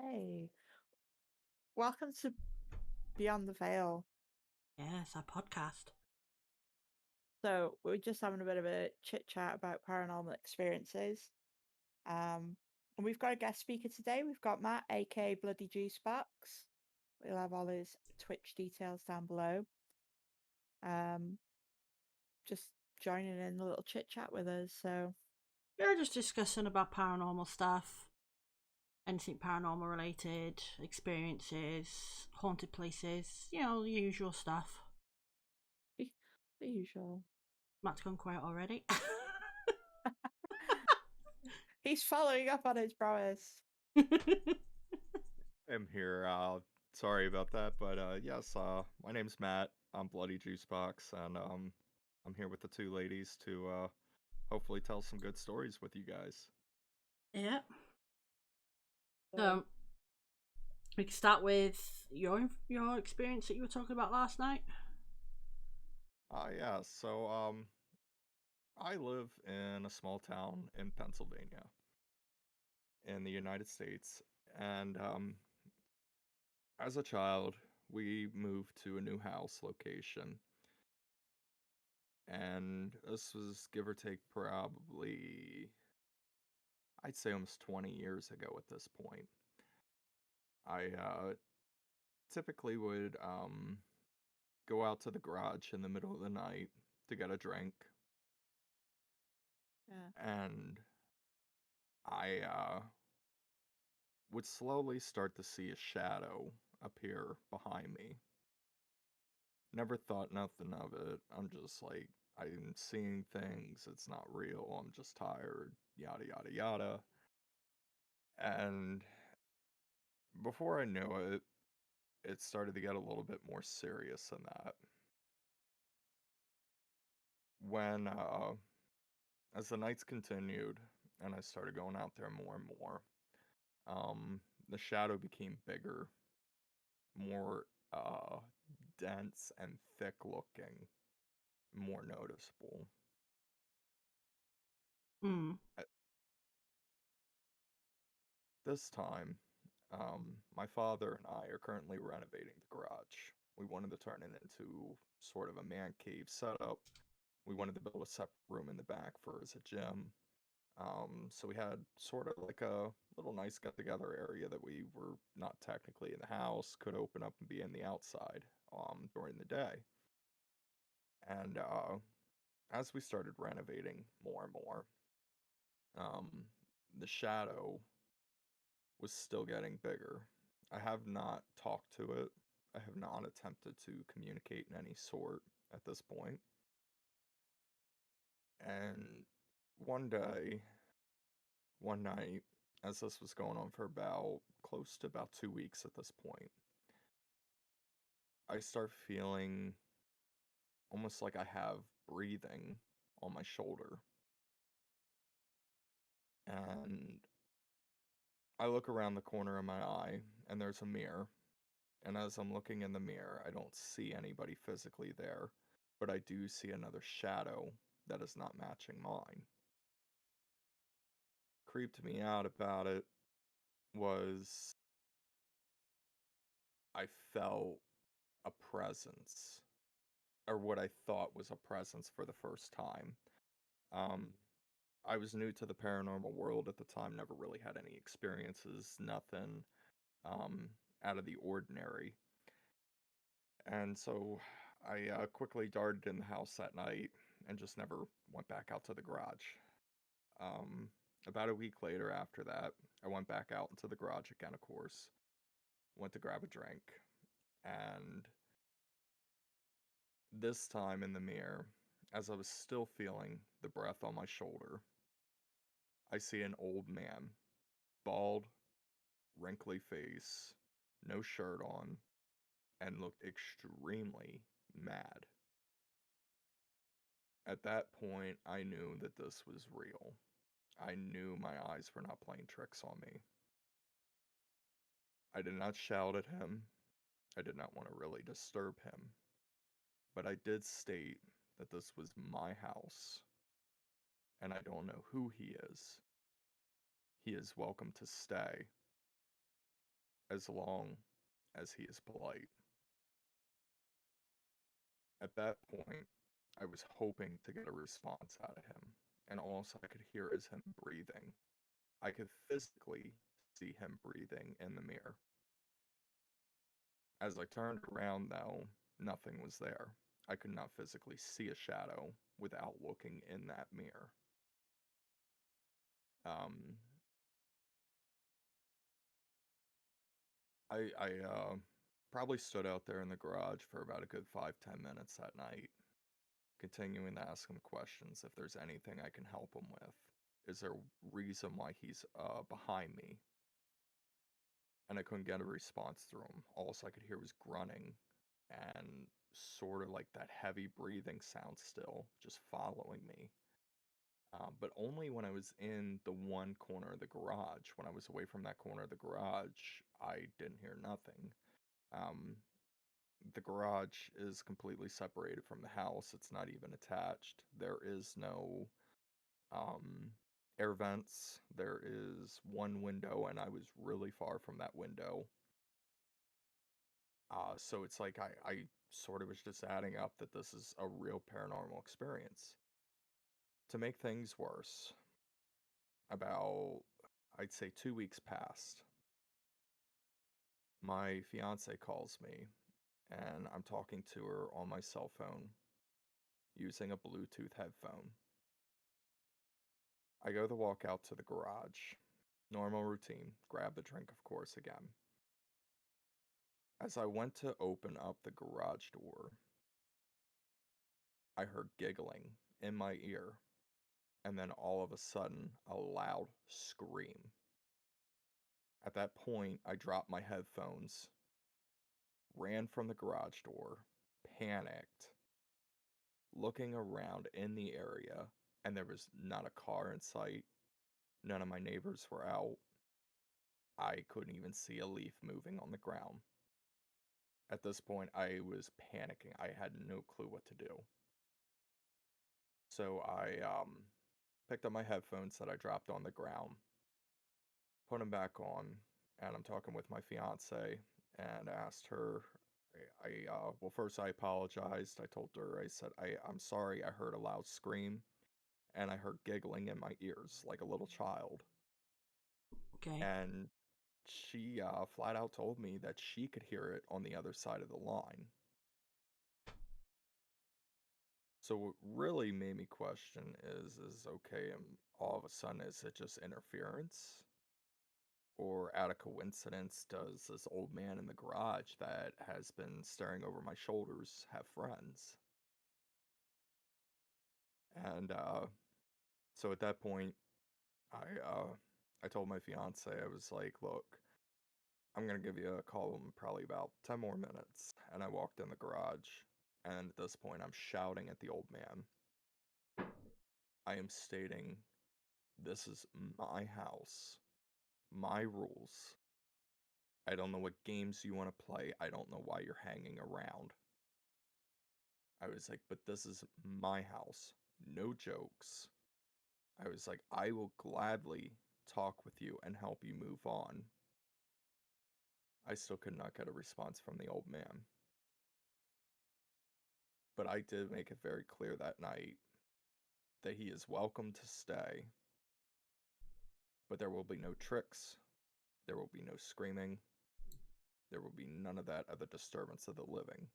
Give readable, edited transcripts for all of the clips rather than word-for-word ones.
Hey, welcome to Beyond the Veil. Yeah, it's our podcast. So we're just having a bit of a chit chat about paranormal experiences. And we've got a guest speaker today. We've got Matt, aka BloodyJuiceBox. We'll have all his Twitch details down below. Um, just joining in the little chit chat with us. So We're just discussing about paranormal stuff, anything paranormal related, experiences, haunted places, the usual stuff. the the usual. Matt's gone quiet already. He's following up on his promise. I'm here. Sorry about that, but yes, my name's Matt. I'm Bloody Juicebox, and I'm here with the two ladies to hopefully tell some good stories with you guys. Yeah. So we can start with your experience that you were talking about last night. Yeah. So I live in a small town in Pennsylvania, in the United States, and as a child, we moved to a new house location, and this was give or take probably I'd say almost 20 years ago at this point. I typically would go out to the garage in the middle of the night to get a drink, Yeah. and I would slowly start to see a shadow appear behind me. Never thought nothing of it. I'm just like, I'm seeing things, it's not real, I'm just tired, yada yada yada. And before I knew it, it started to get a little bit more serious than that. When as the nights continued and I started going out there more and more, the shadow became bigger, more dense and thick looking, more noticeable. Hmm. At this time, my father and I are currently renovating the garage. We wanted to turn it into sort of a man cave setup. We wanted to build a separate room in the back for as a gym. So we had sort of like a little nice get together area that we were not technically in the house, could open up and be in the outside during the day. And as we started renovating more and more, um, the shadow was still getting bigger. I have not talked to it. I have not attempted to communicate in any sort at this point. And one day, one night, as this was going on for about close to about 2 weeks at this point, I start feeling almost like I have breathing on my shoulder. And I look around the corner of my eye and there's a mirror. And as I'm looking in the mirror, I don't see anybody physically there, but I do see another shadow that is not matching mine. Creeped me out about it was I felt a presence, or what I thought was a presence for the first time. Um, I was new to the paranormal world at the time, never really had any experiences, nothing um, out of the ordinary. And so I quickly darted in the house that night and just never went back out to the garage. Um, about a week later after that, I went back out into the garage again, of course, went to grab a drink, and this time in the mirror, as I was still feeling the breath on my shoulder, I see an old man, bald, wrinkly face, no shirt on, and looked extremely mad. At that point, I knew that this was real. I knew my eyes were not playing tricks on me. I did not shout at him. I did not want to really disturb him. But I did state that this was my house, and I don't know who he is. He is welcome to stay, as long as he is polite. At that point, I was hoping to get a response out of him, and all I could hear is him breathing. I could physically see him breathing in the mirror. As I turned around, though, nothing was there. I could not physically see a shadow without looking in that mirror. Um, I probably stood out there in the garage for about a good 5-10 minutes that night, continuing to ask him questions if there's anything I can help him with. Is there a reason why he's behind me? And I couldn't get a response through him. All I could hear was grunting and sort of like that heavy breathing sound still, just following me. But only when I was in the one corner of the garage. When I was away from that corner of the garage, I didn't hear nothing. Um, the garage is completely separated from the house. It's not even attached. There is no um, air vents. There is one window, and I was really far from that window. So it's like I sort of was just adding up that this is a real paranormal experience. To make things worse, about, I'd say 2 weeks passed. My fiance calls me, and I'm talking to her on my cell phone using a Bluetooth headphone. I go to walk out to the garage. Normal routine, grab the drink, of course, again. As I went to open up the garage door, I heard giggling in my ear, and then all of a sudden, a loud scream. At that point, I dropped my headphones, ran from the garage door, panicked, looking around in the area, and there was not a car in sight. None of my neighbors were out. I couldn't even see a leaf moving on the ground. At this point, I was panicking. I had no clue what to do. So I picked up my headphones that I dropped on the ground, put them back on, and I'm talking with my fiance and asked her. Well, first I apologized. I told her, I said, I'm sorry, I heard a loud scream and I heard giggling in my ears like a little child. Okay. And she flat out told me that she could hear it on the other side of the line. So what really made me question is okay, and all of a sudden, is it just interference? Or out of coincidence, does this old man in the garage that has been staring over my shoulders have friends? And so at that point, I told my fiance, I was like, look, I'm gonna give you a call in probably about 10 more minutes. And I walked in the garage, and at this point, I'm shouting at the old man. I am stating, this is my house, my rules. I don't know what games you want to play. I don't know why you're hanging around. I was like, but this is my house. No jokes. I was like, I will gladly talk with you and help you move on. I still could not get a response from the old man. But I did make it very clear that night that he is welcome to stay, but there will be no tricks, there will be no screaming, there will be none of that other disturbance of the living.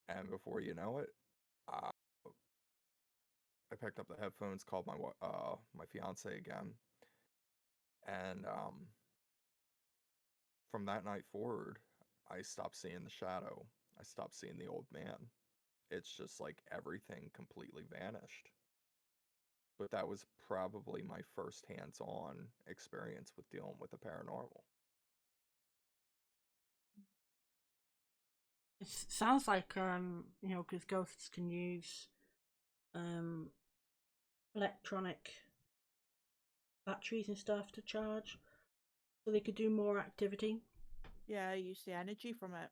And before you know it, uh, I picked up the headphones, called my fiance again, and from that night forward, I stopped seeing the shadow. I stopped seeing the old man. It's just like everything completely vanished. But that was probably my first hands-on experience with dealing with the paranormal. It sounds like because ghosts can use um electronic batteries and stuff to charge, so they could do more activity. Yeah, use the energy from it.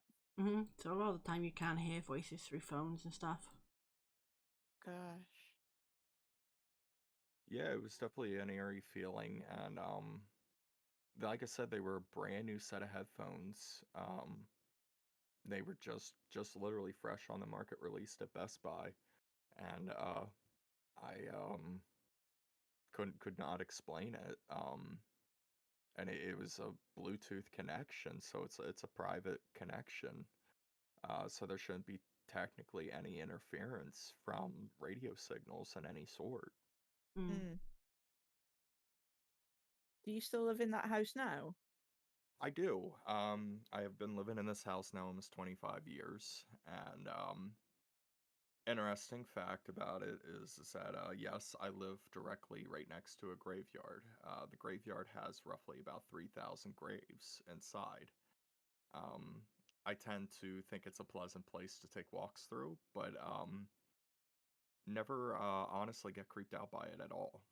So a lot of the time you can hear voices through phones and stuff. Gosh. Yeah, it was definitely an eerie feeling, and like I said, they were a brand new set of headphones. They were just literally fresh on the market, released at Best Buy, and I could not explain it. And it was a Bluetooth connection, so it's a private connection. So there shouldn't be technically any interference from radio signals in any sort. Mm. Mm. Do you still live in that house now? I do. I have been living in this house now almost 25 years, and interesting fact about it is that yes, I live directly right next to a graveyard. The graveyard has roughly about 3,000 graves inside. Um, I tend to think it's a pleasant place to take walks through, but never honestly get creeped out by it at all.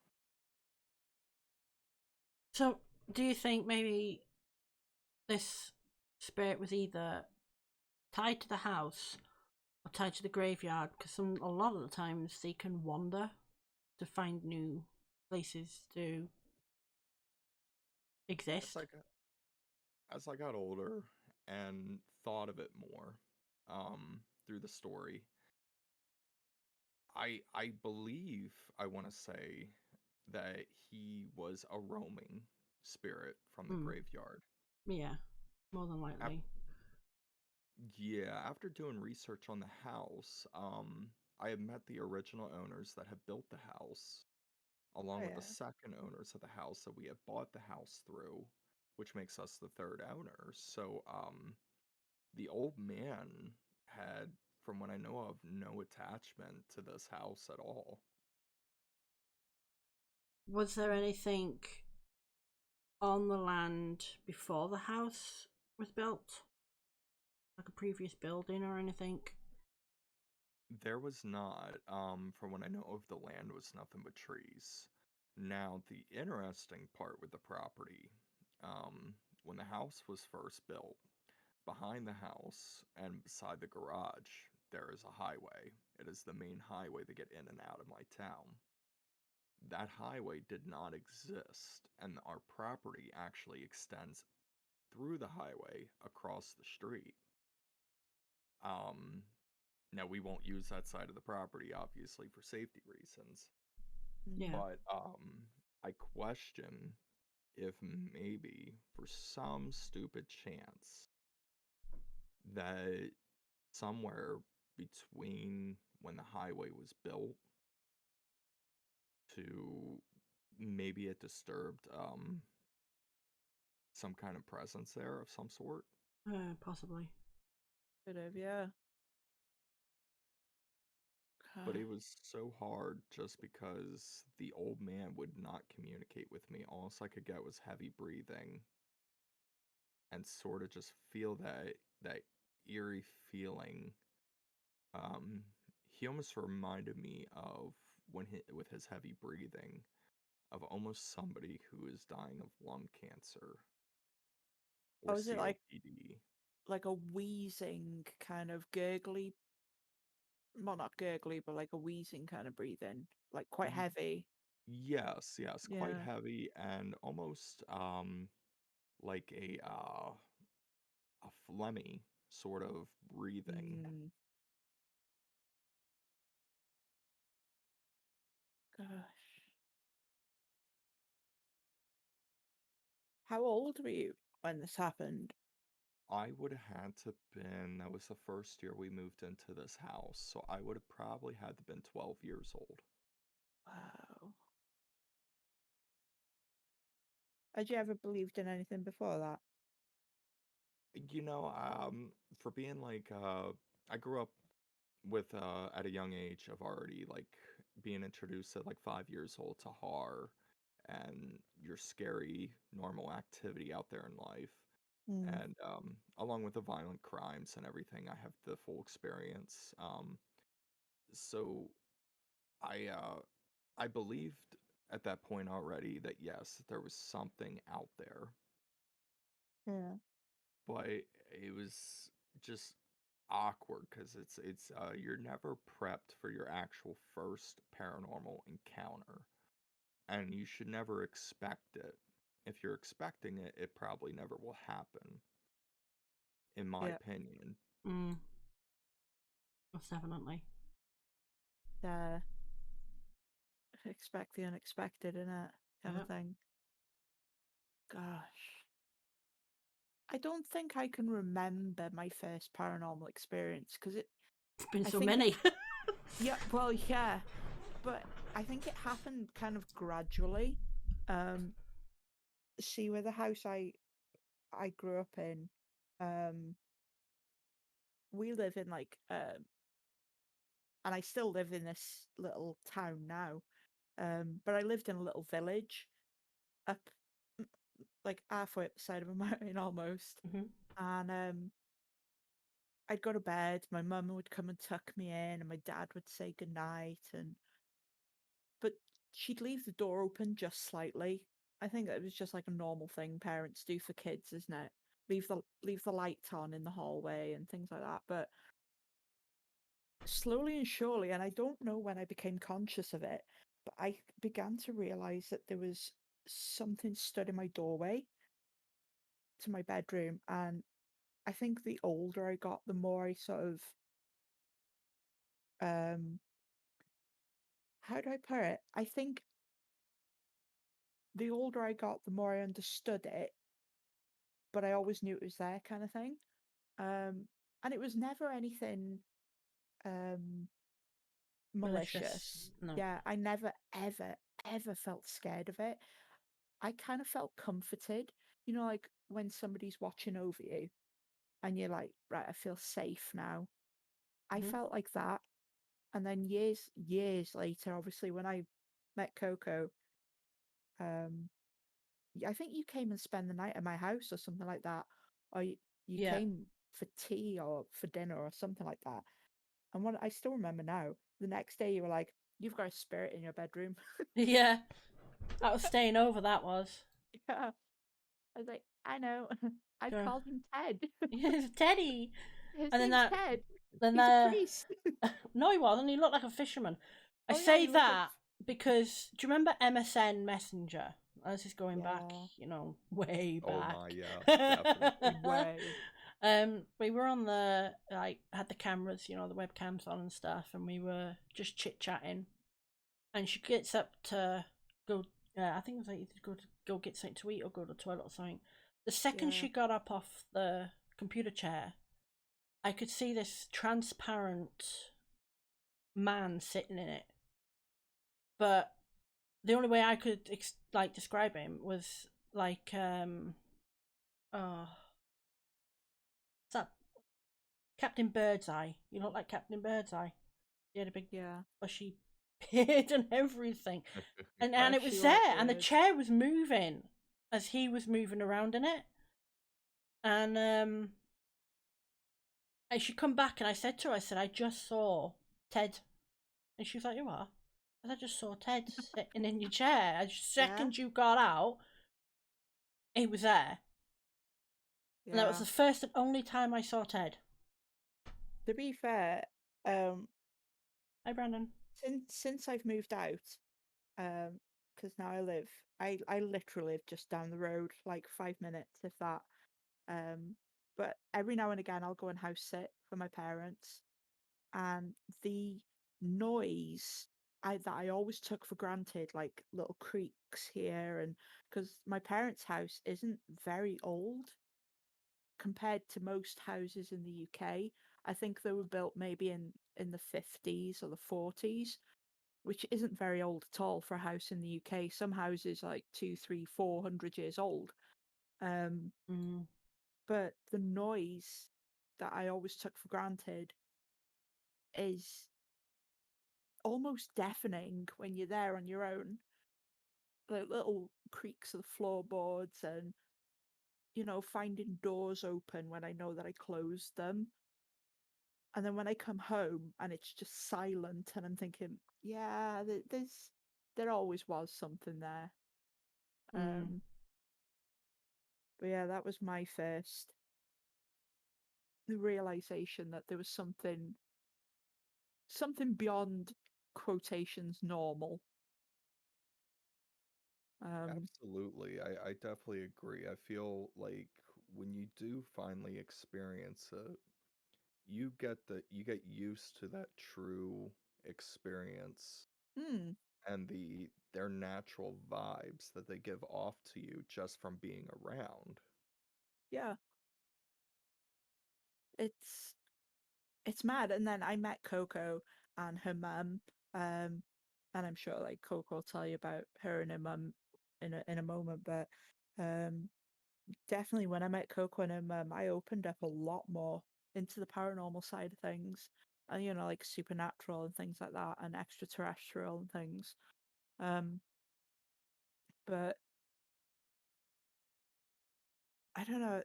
So, do you think maybe this spirit was either tied to the house or tied to the graveyard? Because a lot of the times they can wander to find new places to As exist. I got as I got older and thought of it more through the story, I believe I want to say that he was a roaming spirit from the Mm. graveyard. Yeah, more than Af- likely. yeah, after doing research on the house, I had met the original owners that had built the house, Oh along with the yeah. second owners of the house that we had bought the house through, which makes us the third owner. So, the old man had, from what I know of, no attachment to this house at all. Was there anything on the land before the house was built? Like a previous building or anything? There was not. From what I know of, the land was nothing but trees. Now, the interesting part with the property, when the house was first built, behind the house and beside the garage, there is a highway. It is the main highway to get in and out of my town. That highway did not exist, and our property actually extends through the highway across the street. Um, Now we won't use that side of the property, obviously, for safety reasons, Yeah. Mm. but I question if maybe for some stupid chance that somewhere between when the highway was built to maybe it disturbed some kind of presence there of some sort. Possibly. Could have, yeah. But Okay. it was so hard just because the old man would not communicate with me. All I could get was heavy breathing and sort of just feel that eerie feeling. Um, he almost reminded me of when he, with his heavy breathing, of almost somebody who is dying of lung cancer or Oh, is it COPD. like a wheezing kind of gurgly? Well, not gurgly, but like a wheezing kind of breathing, like quite Y- heavy. yes, yes, quite Yeah. heavy and almost like a phlegmy sort of breathing. Mm. Gosh. How old were you when this happened? I would have had to been, that was the first year we moved into this house, so I would have probably had to been 12 years old. Wow. Had you ever believed in anything before that? You know, for being like, I grew up with, at a young age of already like being introduced at like 5 years old to horror and your scary normal activity out there in life. Mm. And along with the violent crimes and everything, I have the full experience. So I I believed at that point already that yes, there was something out there, Yeah. but it was just awkward because it's you're never prepped for your actual first paranormal encounter, and you should never expect it. if you're expecting it, it probably never will happen, in my Yeah. opinion. Most definitely. Expect the unexpected, innit? Kind of Yep. thing. Gosh. I don't think I can remember my first paranormal experience because It's been I so think many. yeah, well, yeah, but I think it happened kind of gradually. See, where the house I grew up in, we live in like and I still live in this little town now. But I lived in a little village up m- like halfway up the side of a mountain almost. Mhm. And I'd go to bed, my mum would come and tuck me in, and my dad would say goodnight, but she'd leave the door open just slightly. I think it was just like a normal thing parents do for kids, isn't it? Leave the light on in the hallway and things like that. But slowly and surely, and I don't know when I became conscious of it, but I began to realize that there was something stood in my doorway to my bedroom. And I think the older I got, the more I sort of um how do I put it? I think the older I got, the more I understood it, but I always knew it was there, kind of thing. And it was never anything um Malicious. malicious. No. Yeah, I never ever felt scared of it. I kind of felt comforted, like when somebody's watching over you and you're like, right, I feel safe now. I Mhm. felt like that. And then years later, obviously, when I met Coco, um, I think you came and spent the night at my house or something like that, or you Yeah. came for tea or for dinner or something like that. And what I still remember now, the next day you were like, "You've got a spirit in your bedroom." Yeah. That was staying over, that was. Yeah, I was like, "I know." I'd Sure. called him Ted. Yes, Teddy. His And then name's Ted. then He's a priest. no, he wasn't. He looked like a fisherman. I Oh yeah, say he looked like that because do you remember MSN Messenger? This is going back, yeah, way Oh back. my, yeah, definitely. way. We were on the had the cameras, the webcams on and stuff, and we were just chit chatting. And she gets up to go. I think it was like either go get something to eat or go to the toilet or something. The second Yeah, she got up off the computer chair, I could see this transparent man sitting in it. But the only way I could describe him was like oh, what's that? Captain Birdseye. You look like Captain Birdseye. He had a big yeah. bushy beard and everything. And it was Bushy there, white and the beard. chair was moving as he was moving around in it. And I should come back, and I said to her, I said, I just saw Ted. And she was like, you are? I said, I just saw Ted sitting in your chair. The Yeah, second you got out, he was there. And that was yeah. the first and only time I saw Ted. To be fair, um, Hi, Brandon. since I've moved out, because now I literally live just down the road, like 5 minutes, if that. Um, but every now and again, I'll go and house sit for my parents, and the noise that I always took for granted, like little creaks here, and because my parents' house isn't very old compared to most houses in the UK. I think they were built maybe in the 50s or the 40s, which isn't very old at all for a house in the UK. Some houses like 2, 3, 400 years old. Um, Mm, but the noise that I always took for granted is almost deafening when you're there on your own. Like little creaks of the floorboards and, finding doors open when I know that I closed them. And then when I come home and it's just silent and I'm thinking, yeah, there always was something there. mm, Um, but yeah, that was my first the realization that there was something beyond quotations normal. Absolutely. I definitely agree. I feel like when you do finally experience it, you get used to that true experience Hmm. and their natural vibes that they give off to you just from being around. Yeah. It's it's mad. And then I met Coco and her mum, and I'm sure like Coco will tell you about her and her mum in a moment. But um, definitely when I met Coco and her mum, I opened up a lot more into the paranormal side of things, and like supernatural and things like that, and extraterrestrial and things. Um, but I don't know.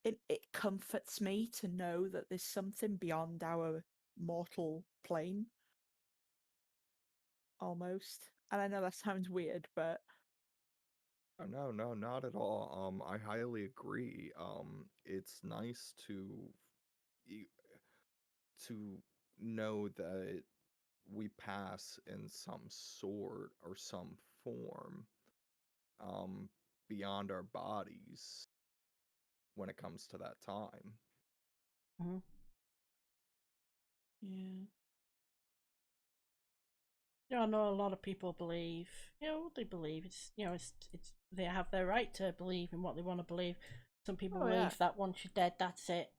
It comforts me to know that there's something beyond our mortal plane, almost. And I know that sounds weird, but Oh, no, no, not at all. I highly agree. It's nice y- to know that we pass in some sort or some form um beyond our bodies when it comes to that time. Hmm. yeah. I know a lot of people believe, what they believe. It's they have their right to believe in what they want to believe. Some people Oh yeah, believe that once you're dead, that's it.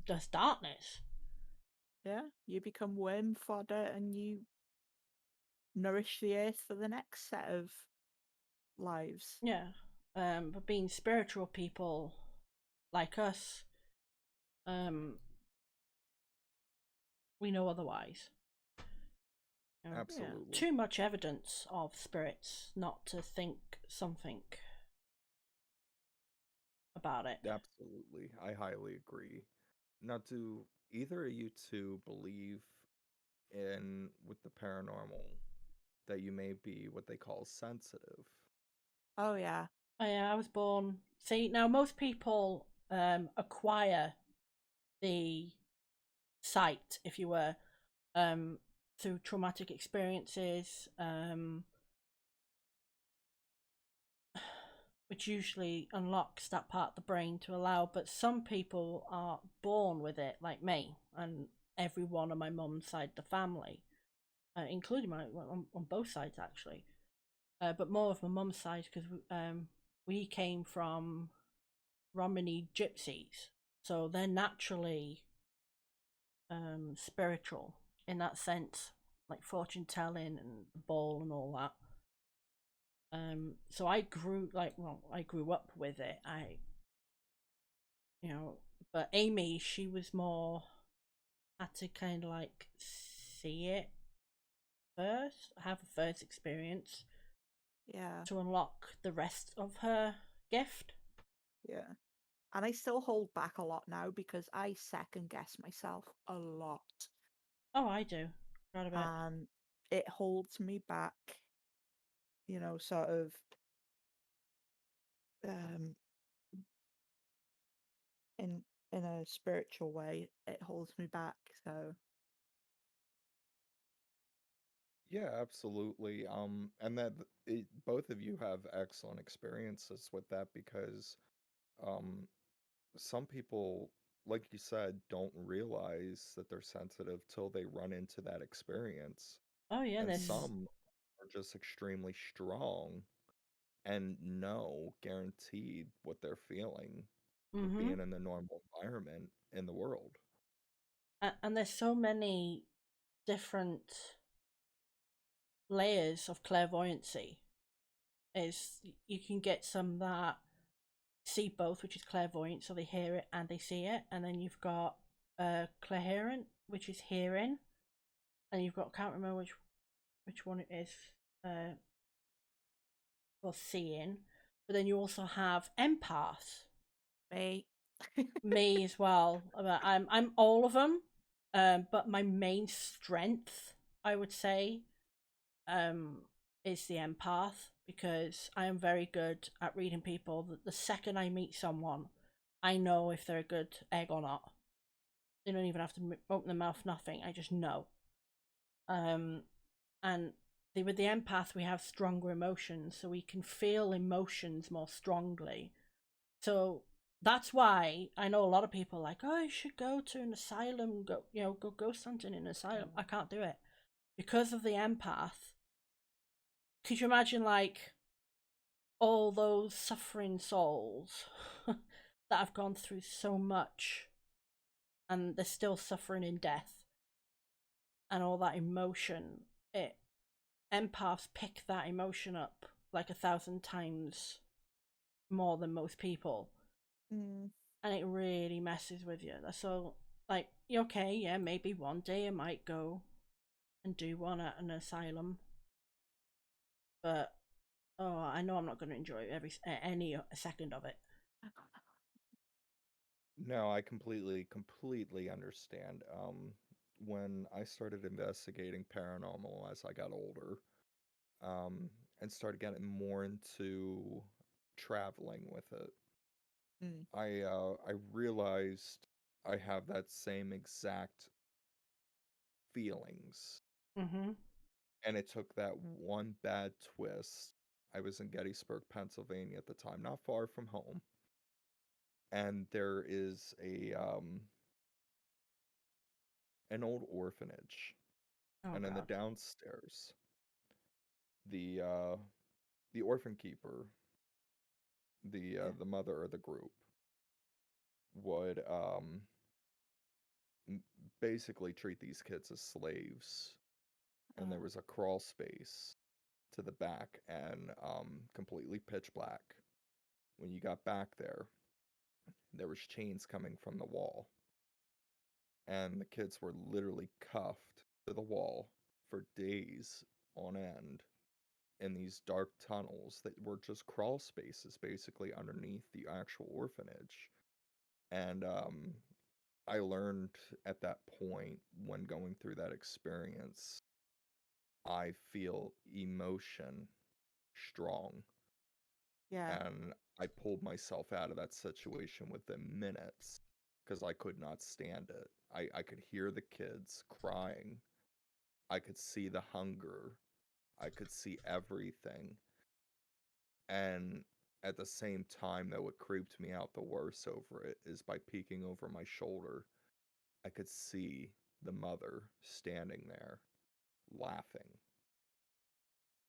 There's darkness. yeah. You become worm fodder and you nourish the earth for the next set of lives. Yeah. But being spiritual people like us, um, we know otherwise. Yeah. Absolutely. Too much evidence of spirits not to think something about it. Absolutely. I highly agree. Now, do either of you two believe in with the paranormal that you may be what they call sensitive? Oh yeah. I was born. See, now most people acquire the sight, if you were, um, through traumatic experiences, which usually unlocks that part of the brain to allow. But some people are born with it, like me and everyone on my mum's side of the family, including my on both sides actually, but more of my mum's side because we came from Romany gypsies, so they're naturally spiritual in that sense, like fortune telling and the ball and all that. So I grew up with it. You know, but Amy, she was more had to kind of like see it first, have a first experience Yeah. to unlock the rest of her gift. Yeah. And I still hold back a lot now because I second guess myself a lot. Oh, I do. Right a bit. And it holds me back, sort of um in in a spiritual way. It holds me back. So Yeah, absolutely. And both of you have excellent experiences with that because um, some people, like you said, don't realize that they're sensitive till they run into that experience. Oh yeah, And this. mm, some are just extremely strong and know, guaranteed, what they're feeling with Mm-hmm. being in the normal environment in the world. And there's so many different layers of clairvoyancy. Is you can get some that see both, which is clairvoyant, so they hear it and they see it, and then you've got clairherent, which is hearing, and you've got can't remember which one it is uh, for seeing, but then you also have empath, me. me as well. I'm all of them, but my main strength, I would say, um, is the empath because I am very good at reading people. The second I meet someone, I know if they're a good egg or not. They don't even have to open their mouth, nothing. I just know. Um, and with the empath, we have stronger emotions, so we can feel emotions more strongly. So that's why I know a lot of people are like, oh, you should go to an asylum, go ghost hunting in an asylum. I can't do it because of the empath. Could you imagine, like, all those suffering souls that have gone through so much and they're still suffering in death and all that emotion? Empaths pick that emotion up like 1,000 times more than most people, Mm. and it really messes with you. So, like, okay, yeah, maybe one day I might go and do one at an asylum, but oh, I know I'm not going to enjoy any second of it. No, I completely understand. When I started investigating paranormal as I got older, um, and started getting more into traveling with it, Mm. I realized I have that same exact feelings, Mm-hmm. and it took that one bad twist. I was in Gettysburg, Pennsylvania at the time, not far from home, and there is an old orphanage, Oh and in the God. downstairs, the uh, the orphan keeper, Yeah. the mother of the group, would basically treat these kids as slaves, and there Oh. was a crawl space to the back and completely pitch black. When you got back there was chains coming from the wall, and the kids were literally cuffed to the wall for days on end in these dark tunnels that were just crawl spaces basically underneath the actual orphanage. And I learned at that point, when going through that experience, I feel emotion strong. Yeah. And I pulled myself out of that situation within minutes because I could not stand it. I could hear the kids crying. I could see the hunger. I could see everything. And at the same time, though, what creeped me out the worst over it is by peeking over my shoulder, I could see the mother standing there laughing.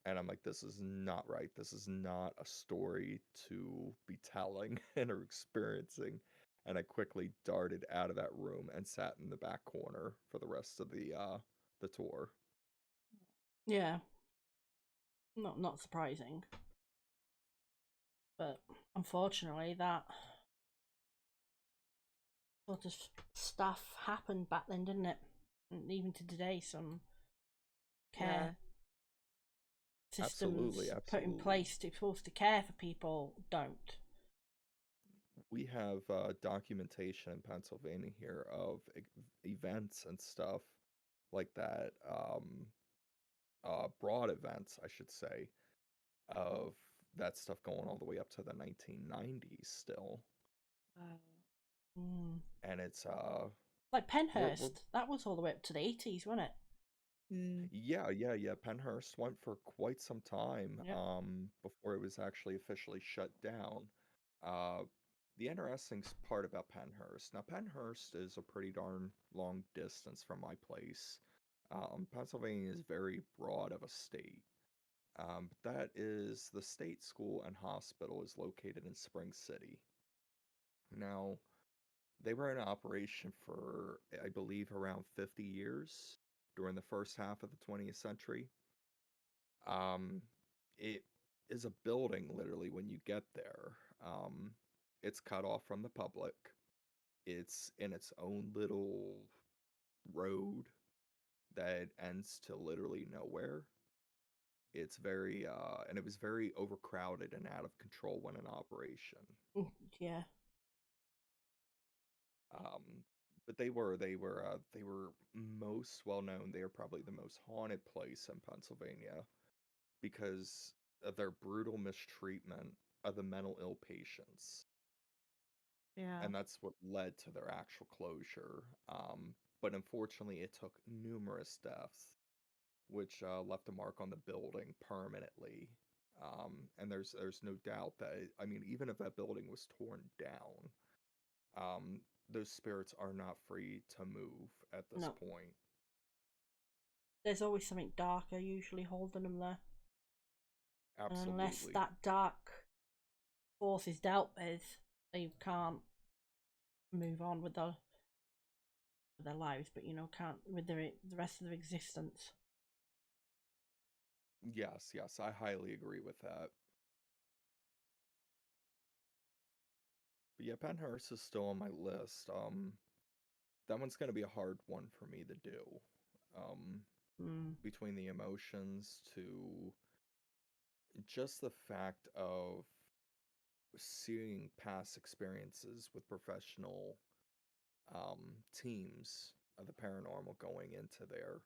And I'm like, this is not right. This is not a story to be telling and or experiencing. And I quickly darted out of that room and sat in the back corner for the rest of the tour. Yeah. Not surprising, but unfortunately, that sort of stuff happened back then, didn't it? And even to today, some care Yeah. Absolutely, systems put in absolutely. place to supposed to care for people don't. We have documentation in Pennsylvania here of events and stuff like that. Broad events, I should say, of that stuff going all the way up to the 1990s still. Wow. Mm. And it's Like we're Penhurst, that was all the way up to the 80s, wasn't it? Mm. yeah. Penhurst went for quite some time Yep. before it was actually officially shut down. Uh, the interesting part about Penhurst, now Penhurst is a pretty darn long distance from my place. Pennsylvania is very broad of a state. But that is the state school and hospital is located in Spring City. Now, they were in operation for, I believe, around 50 years during the first half of the 20th century. Um, it is a building literally when you get there. It's cut off from the public. It's in its own little road that ends to literally nowhere. It's very and it was very overcrowded and out of control when in operation. Mm, yeah. Um, but they were most well known. They are probably the most haunted place in Pennsylvania because of their brutal mistreatment of the mental ill patients, Yeah. and that's what led to their actual closure. But unfortunately, it took numerous deaths which left a mark on the building permanently. And there's no doubt that I mean, even if that building was torn down, those spirits are not free to move at this No, point. there's always something darker usually holding them there. And unless Absolutely. that dark force is dealt with, they can't move on with their lives, but can't with the rest of their existence. Yes, yes, I highly agree with that. But yeah, Penhurst is still on my list. That one's gonna be a hard one for me to do. Um, Mm. between the emotions to just the fact of seeing past experiences with professional teams of the paranormal going into there,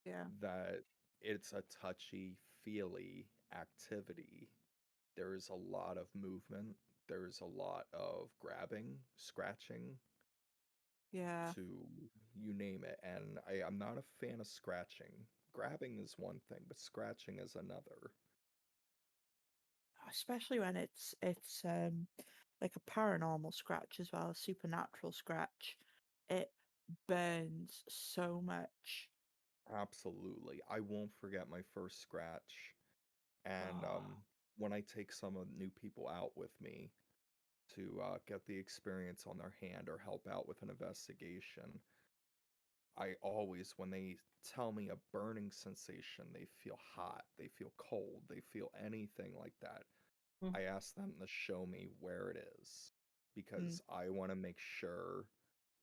Yeah. that it's a touchy feely activity. There's a lot of movement, there's a lot of grabbing, scratching, Yeah. to you name it. And I'm not a fan of scratching. Grabbing is one thing, but scratching is another. Especially when it's like a paranormal scratch as well, a supernatural scratch. It burns so much. Absolutely. I won't forget my first scratch. And Oh. when I take some of new people out with me to get the experience on their hand or help out with an investigation, I always, when they tell me a burning sensation, they feel hot, they feel cold, they feel anything like that, Mm. I ask them to show me where it is Mm, because I want to make sure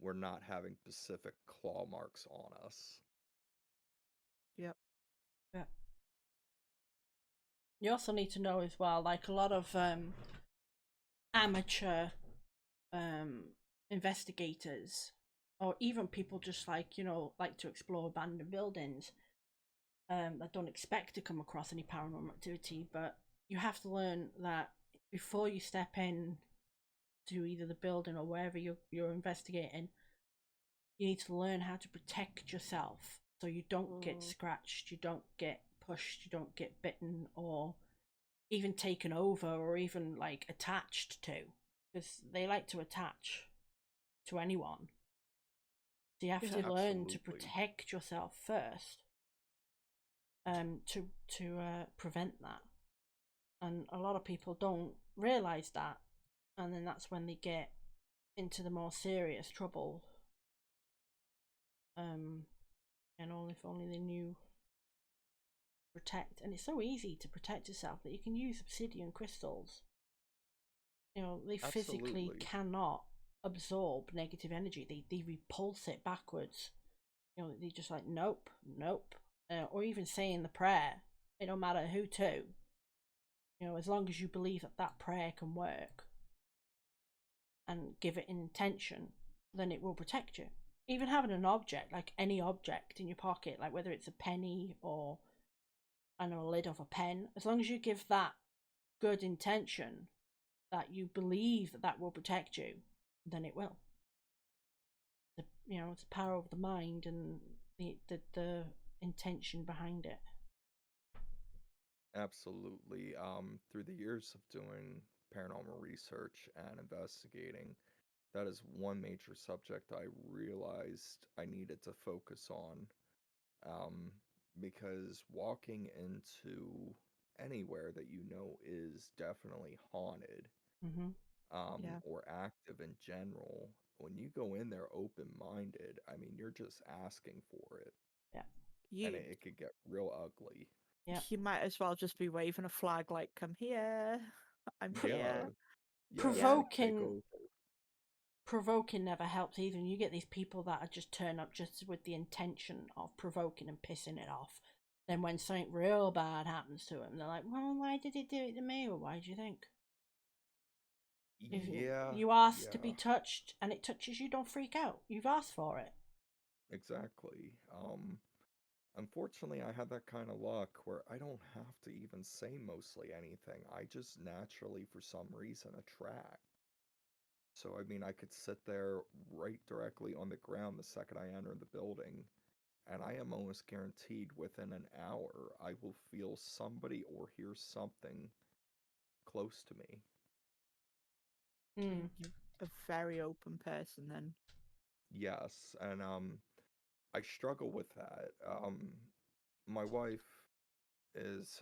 we're not having specific claw marks on us. yep. Yeah. You also need to know as well, like a lot of amateur um, investigators, or even people just like like to explore abandoned buildings, that don't expect to come across any paranormal activity, but you have to learn that before you step in to either the building or wherever you're investigating, you need to learn how to protect yourself so you don't get Oh, scratched, you don't get pushed, you don't get bitten, or even taken over, or even like attached to, because they like to attach to anyone. So you have yeah. to learn to Absolutely. protect yourself first, to prevent that. And a lot of people don't realize that, and then that's when they get into the more serious trouble. Um, and all if only they knew protect. And it's so easy to protect yourself that you can use obsidian crystals. They physically Absolutely. cannot absorb negative energy. They repulse it backwards. They just like nope, nope, or even saying the prayer. It don't matter who to. As long as you believe that that prayer can work and give it an intention, then it will protect you. Even having an object, like any object in your pocket, like whether it's a penny or I know a lid of a pen, as long as you give that good intention, that you believe that that will protect you, then it will. It's the power of the mind and the intention behind it. Absolutely. Through the years of doing paranormal research and investigating, that is one major subject I realized I needed to focus on. Um, because walking into anywhere that you know is definitely haunted, Mm-hmm. Yeah. or active in general, when you go in there open-minded, I mean, you're just asking for it, Yeah. and You it could get real ugly. Yeah. you might as well just be waving a flag like, "Come here. I'm Yeah, here." yeah, it's Yeah. like take Provoking over. provoking never helps either. And you get these people that are just turn up just with the intention of provoking and pissing it off. Then when something real bad happens to them, they're like, "Well, why did it do it to me? Or why do you think?" If Yeah, you ask to be yeah, touched and it touches you, don't freak out. You've asked for it. exactly. Unfortunately, I had that kind of luck where I don't have to even say mostly anything. I just naturally, for some reason, attract. So, I mean, I could sit there right directly on the ground the second I enter the building, and I am almost guaranteed within an hour I will feel somebody or hear something close to me. Mm. You're a very open person then. Yes, and I struggle with that. My wife is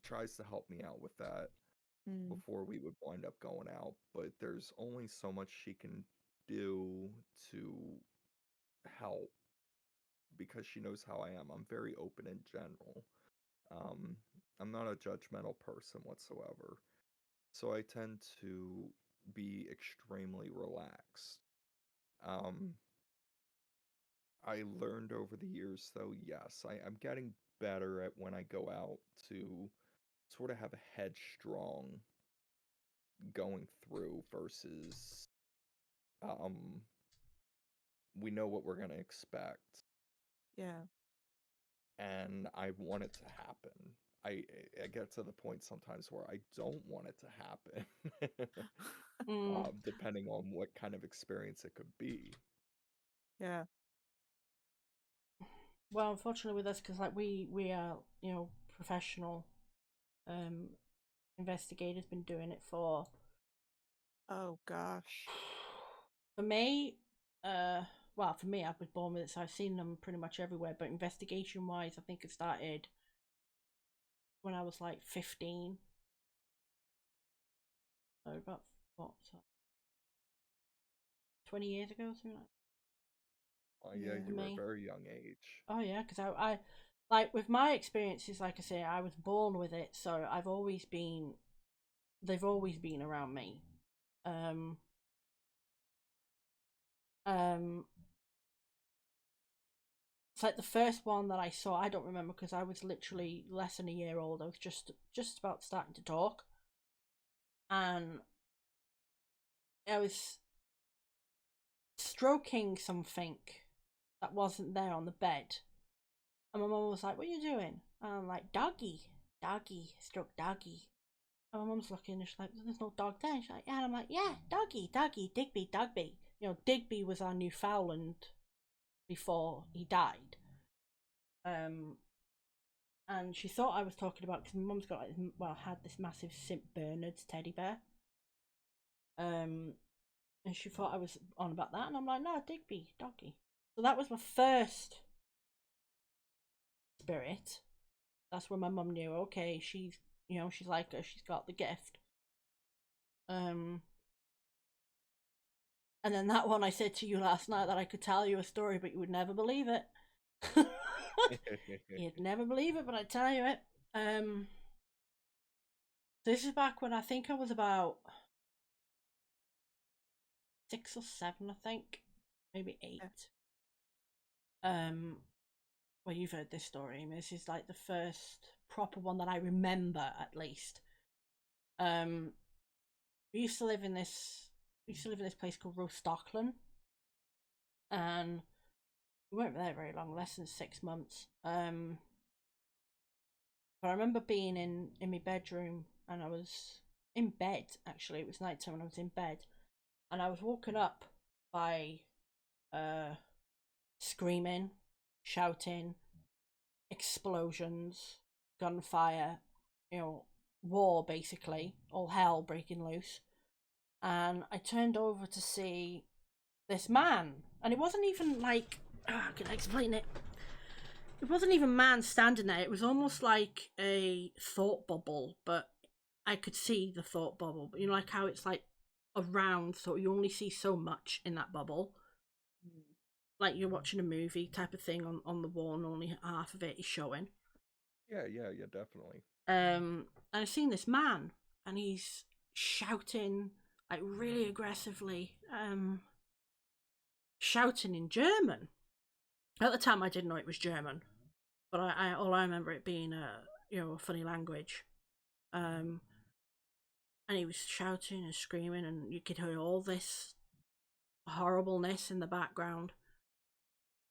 tries to help me out with that Mm. before we would wind up going out, but there's only so much she can do to help because she knows how I am. I'm very open in general. Um, I'm not a judgmental person whatsoever. So I tend to be extremely relaxed. Um, I learned over the years, though, yes, I'm getting better at when I go out to sort of have a headstrong going through versus um, we know what we're going to expect, Yeah. and I want it to happen. I I get to the point sometimes where I don't want it to happen, Mm. depending on what kind of experience it could be. Yeah. Well, unfortunately with us, because like we are, you know, professional um investigators, been doing it for Oh gosh. for me, well, for me, I was born with it, so I've seen them pretty much everywhere. But investigation wise, I think it started when I was like 15. So about what, so 20 years ago, something like Yeah, Yeah. for you were a me. very young age. Oh yeah, because I like with my experiences, like I say, I was born with it, so I've always been. They've always been around me. Um, um, it's like the first one that I saw. I don't remember because I was literally less than a year old. I was just about starting to talk, and I was stroking something that wasn't there on the bed. And my mum was like, "What are you doing?" And I'm like, "Doggy, doggy, stroke doggy." And my mum's looking and she's like, "There's no dog there." And she's like, "Yeah." And I'm like, "Yeah, doggy, doggy, Digby, Digby." You know, Digby was our Newfoundland before he died. Um, and she thought I was talking about because my mum's got like, well, had this massive St. Bernard's teddy bear. And she thought I was on about that, and I'm like, "No, Digby, doggy." So that was my first spirit. That's when my mum knew. Okay, she's, you know, she's like her. She's got the gift. Um, and then that one I said to you last night that I could tell you a story, but you would never believe it. You'd never believe it, but I'd tell you it. This is back when I think I was about 6 or 7, I think, maybe 8. Well, you've heard this story. I mean, this is like the first proper one that I remember, at least. We used to live in this. We used to live in this place called Rostockland, and we weren't there very long, less than 6 months. But I remember being in my bedroom, and I was in bed. Actually, it was nighttime, and I was in bed, and I was woken up by screaming, shouting, explosions, gunfire, you know, war basically, all hell breaking loose. And I turned over to see this man, and it wasn't even like, can I explain it? It wasn't even man standing there. It was almost like a thought bubble, but I could see the thought bubble. But you know, like how it's like around, so you only see so much in that bubble. Mm. Like you're watching a movie type of thing on the wall, and only half of it is showing. Yeah, definitely. And I've seen this man, and he's shouting like really aggressively, shouting in German. At the time, I didn't know it was German, but I all I remember it being a funny language. And he was shouting and screaming, and you could hear all this horribleness in the background.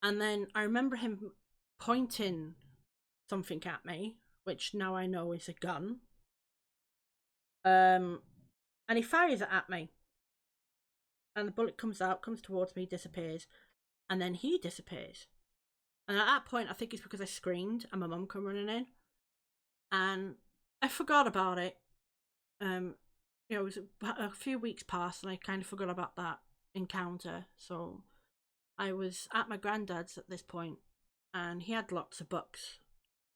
And then I remember him pointing something at me, which now I know is a gun. And he fires it at me, and the bullet comes out, comes towards me, disappears, and then he disappears. And at that point, I think it's because I screamed and my mum come running in, and I forgot about it. It was a few weeks passed, and I kind of forgot about that encounter. So I was at my granddad's at this point, and he had lots of books,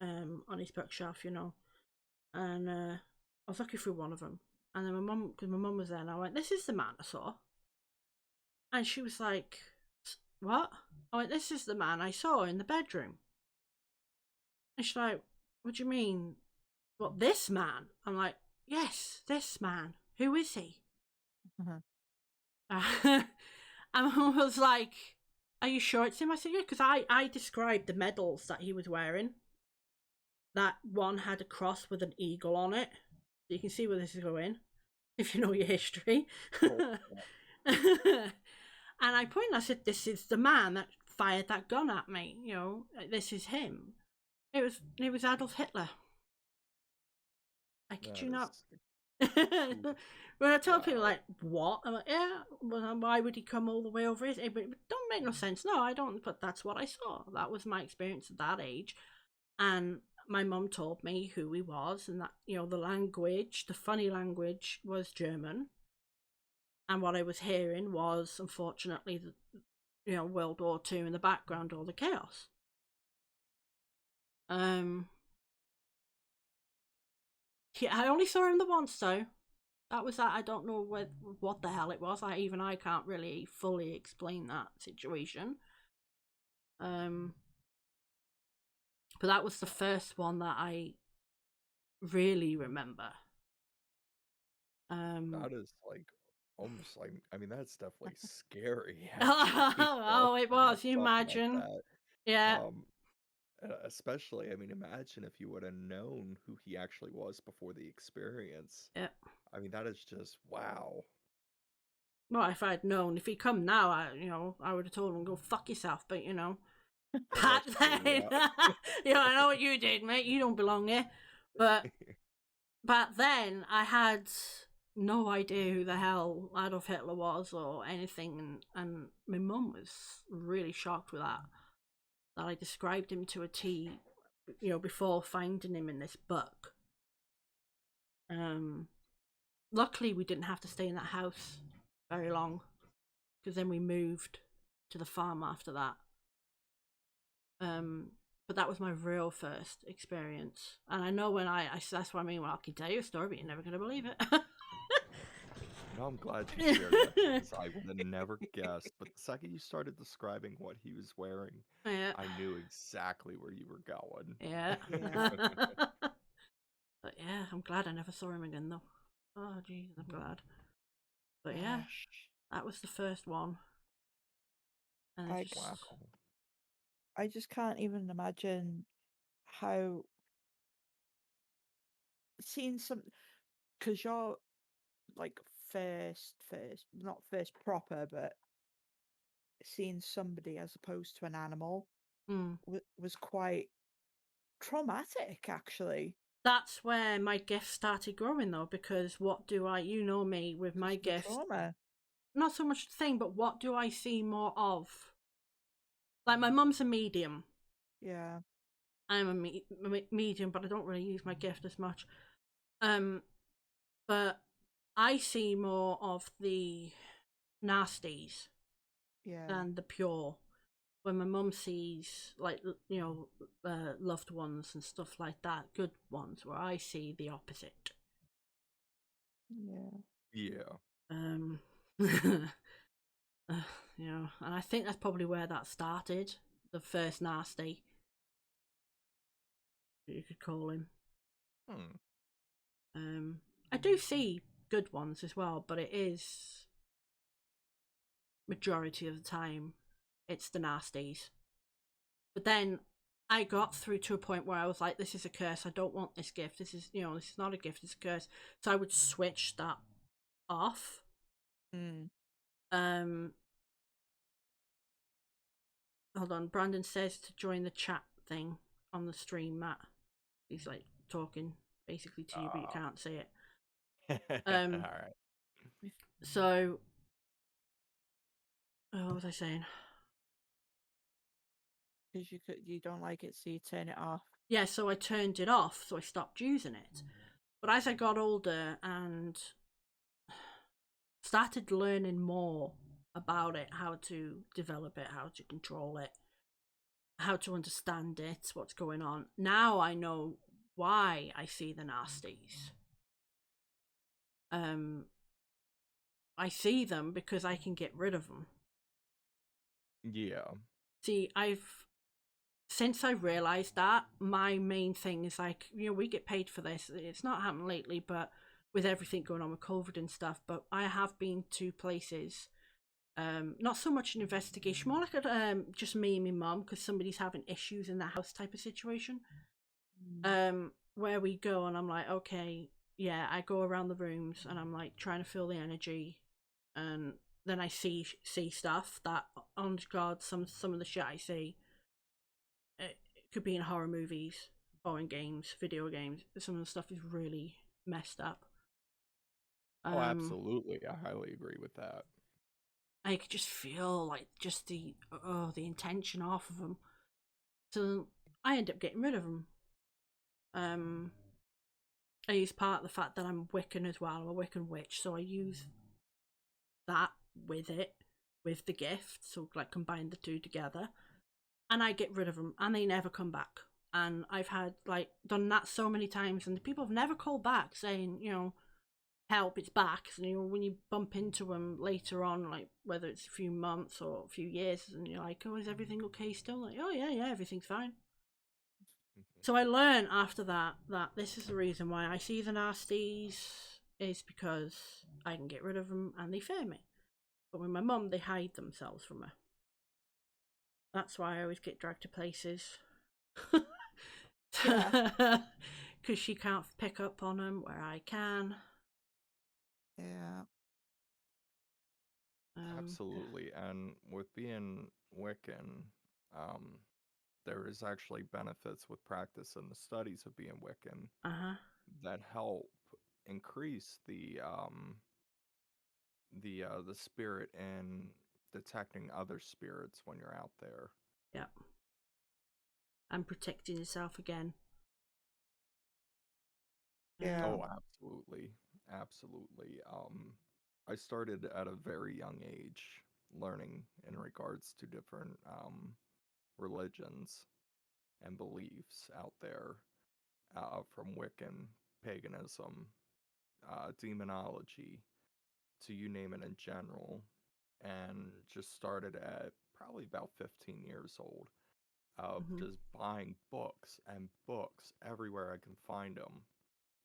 on his bookshelf, and I was looking through one of them, and then because my mum was there, and I went, "This is the man I saw," and she was like, "What?" I went, "This is the man I saw in the bedroom," and she's like, "What do you mean? What, this man?" I'm like, "Yes, this man. Who is he?" Mhm. And I was like, "Are you sure it's him?" I said, "Yeah," because I described the medals that he was wearing. That one had a cross with an eagle on it. So you can see where this is going, if you know your history. Oh, And I pointed, I said, "This is the man that fired that gun at me. This is him." It was Adolf Hitler. I kid that you not. is When I tell people, wow. like, "What?" I'm like, "Yeah, well, why would he come all the way over here?" But it don't make no sense. No, I don't, but that's what I saw. That was my experience at that age. And my mum told me who he was, and that, the language, the funny language, was German. And what I was hearing was, unfortunately, World War II in the background, all the chaos. Yeah, I only saw him the once though. That was that. I don't know what the hell it was. I can't really fully explain that situation. But that was the first one that I really remember. That is like almost like, I mean, that's definitely scary, actually, Oh, it was. You stuff like imagine? that. Yeah, Especially, I mean, imagine if you would have known who he actually was before the experience. yeah. I mean, that is just wow. Well, if I'd known, if he'd come now, I would have told him, "Go fuck yourself." But Well, back that's true, then, I know what you did, mate. You don't belong here. But yeah. back then, I had no idea who the hell Adolf Hitler was or anything, and my mum was really shocked with that. That I described him to a T, before finding him in this book. Luckily, we didn't have to stay in that house very long, because then we moved to the farm after that. But that was my real first experience, and I know when that's what I mean. Well, I can tell you a story, but you're never gonna believe it. No, I'm glad you shared that because I would have never guessed. But the second you started describing what he was wearing, Yeah, I knew exactly where you were going. yeah. Yeah. But yeah, I'm glad I never saw him again though. Oh jeez, I'm glad. But yeah, Gosh. that was the first one, and I it's Wow. just I just can't even imagine how seeing some, because you're like not first proper, but seeing somebody as opposed to an animal mm. was quite traumatic, actually. That's where my gift started growing though, because what do I, me with my Because of the gifts, trauma. not so much the thing, but what do I see more of? Like my mum's a medium. Yeah. I'm a medium, but I don't really use my gift as much. But I see more of the nasties Yeah. than the pure. When my mum sees, like, loved ones and stuff like that, good ones, where I see the opposite. Yeah. Yeah. Um, and I think that's probably where that started. The first nasty, you could call him. Hmm. I do see good ones as well, but it is majority of the time it's the nasties. But then I got through to a point where I was like, "This is a curse. I don't want this gift. This is not a gift. It's a curse." So I would switch that off. Mm. Um, Hold on. Brandon says to join the chat thing on the stream, Matt. He's like talking basically to you, but you can't see it. All right. So what was I saying? because you don't like it, so you turn it off. Yeah, so I turned it off, so I stopped using it. But as I got older and started learning more about it, how to develop it, how to control it, how to understand it, what's going on, now I know why I see the nasties. I see them because I can get rid of them. Yeah. See, since I realised that, my main thing is like, we get paid for this. It's not happened lately, but with everything going on with COVID and stuff, but I have been to places, not so much an investigation, more like just me and my mum, because somebody's having issues in the house type of situation, where we go and I'm like, okay, yeah, I go around the rooms and I'm like trying to feel the energy, and then I see stuff that, on God, some of the shit I see, it could be in horror movies, foreign games, video games. Some of the stuff is really messed up. Oh, absolutely. I highly agree with that. I could just feel like just the intention off of them. So I end up getting rid of them. I use part of the fact that I'm Wiccan as well. I'm a Wiccan witch, so I use that with the gift. So like combine the two together, and I get rid of them, and they never come back. And I've had done that so many times, and the people have never called back saying, help, it's back. So, when you bump into them later on, like whether it's a few months or a few years, and you're like, oh, is everything okay still? Like, oh yeah, everything's fine. So I learned after that this is the reason why I see the nasties, is because I can get rid of them and they fear me. But with my mum, they hide themselves from her. That's why I always get dragged to places. Because she can't pick up on them where I can. Yeah. Absolutely. And with being Wiccan, there is actually benefits with practice and the studies of being Wiccan that help increase the spirit in detecting other spirits when you're out there. Yep. And protecting yourself again. Yeah. Oh, absolutely. Absolutely. I started at a very young age learning in regards to different religions and beliefs out there, from Wiccan, paganism, demonology, to you name it in general, and just started at probably about 15 years old of just buying books and books everywhere I can find them,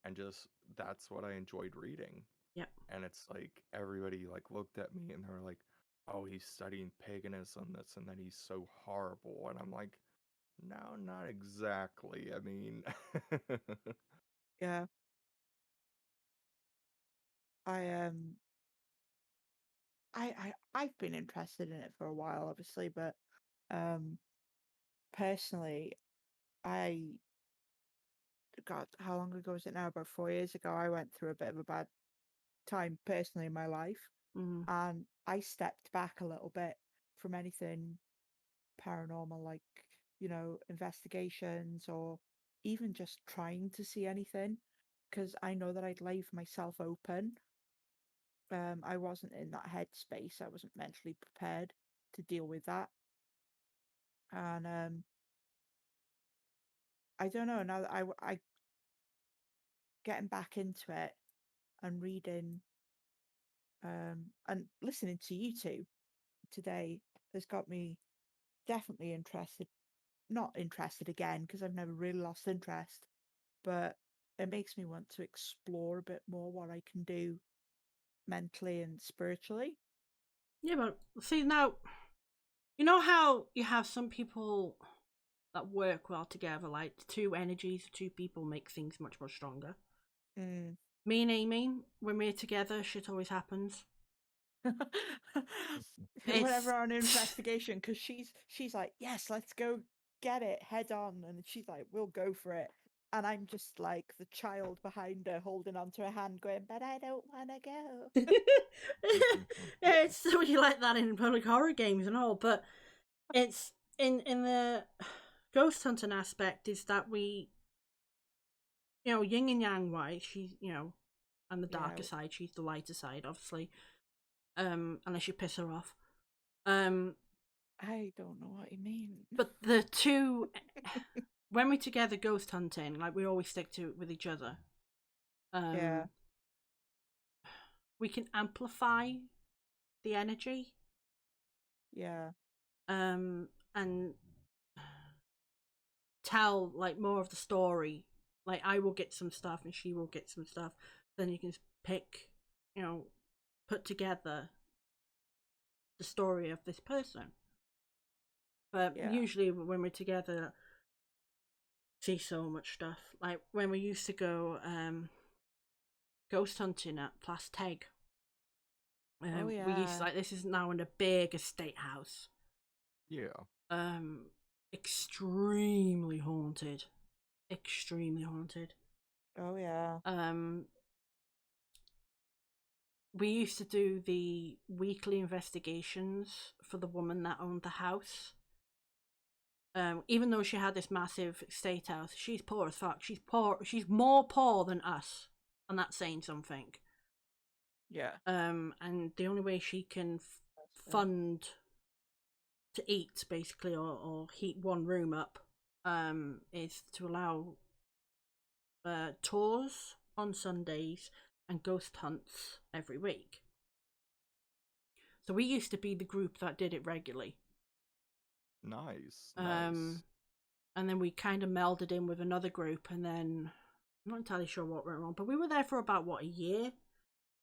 and just that's what I enjoyed reading. Yep. And it's like everybody like looked at me and they were like, "Oh, he's studying paganism, this and then he's so horrible," and I'm like, "No, not exactly. I mean." Yeah. I I've been interested in it for a while, obviously, but personally, God, how long ago was it now? About 4 years ago, I went through a bit of a bad time personally in my life, and I stepped back a little bit from anything paranormal, like, investigations or even just trying to see anything, because I know that I'd leave myself open. I wasn't in that headspace. I wasn't mentally prepared to deal with that. And I don't know, now that I getting back into it and reading and listening to you two today has got me definitely interested. Not interested again, because I've never really lost interest, but it makes me want to explore a bit more what I can do mentally and spiritually. Yeah, but see, now, you know how you have some people that work well together, like two energies, two people make things much more stronger. Me and Amy, when we're together, shit always happens. Whenever on an investigation, because she's like, yes, let's go get it head on, and she's like, we'll go for it, and I'm just like the child behind her holding onto her hand going, but I don't want to go. Yeah, it's so you like that in public horror games and all, but it's in the ghost hunting aspect is that we, yin and yang wise, she's, on the darker side, she's the lighter side, obviously. Unless you piss her off. I don't know what you mean. But the two, when we're together ghost hunting, like, we always stick to it with each other. Yeah. We can amplify the energy. Yeah. And tell, like, more of the story. Like, I will get some stuff and she will get some stuff. Then you can pick, put together the story of this person. But usually when we're together, see so much stuff. Like, when we used to go ghost hunting at Plasteg. We used to, like, this is now in a big estate house. Yeah. Extremely haunted. Extremely haunted. Oh yeah. We used to do the weekly investigations for the woman that owned the house. Even though she had this massive estate house, she's poor as fuck. She's poor. She's more poor than us, and that's saying something. Yeah. And the only way she can fund to eat, basically, or heat one room up, is to allow tours on Sundays and ghost hunts every week. So we used to be the group that did it regularly. Nice. And then we kind of melded in with another group, and then I'm not entirely sure what went wrong, but we were there for about, a year?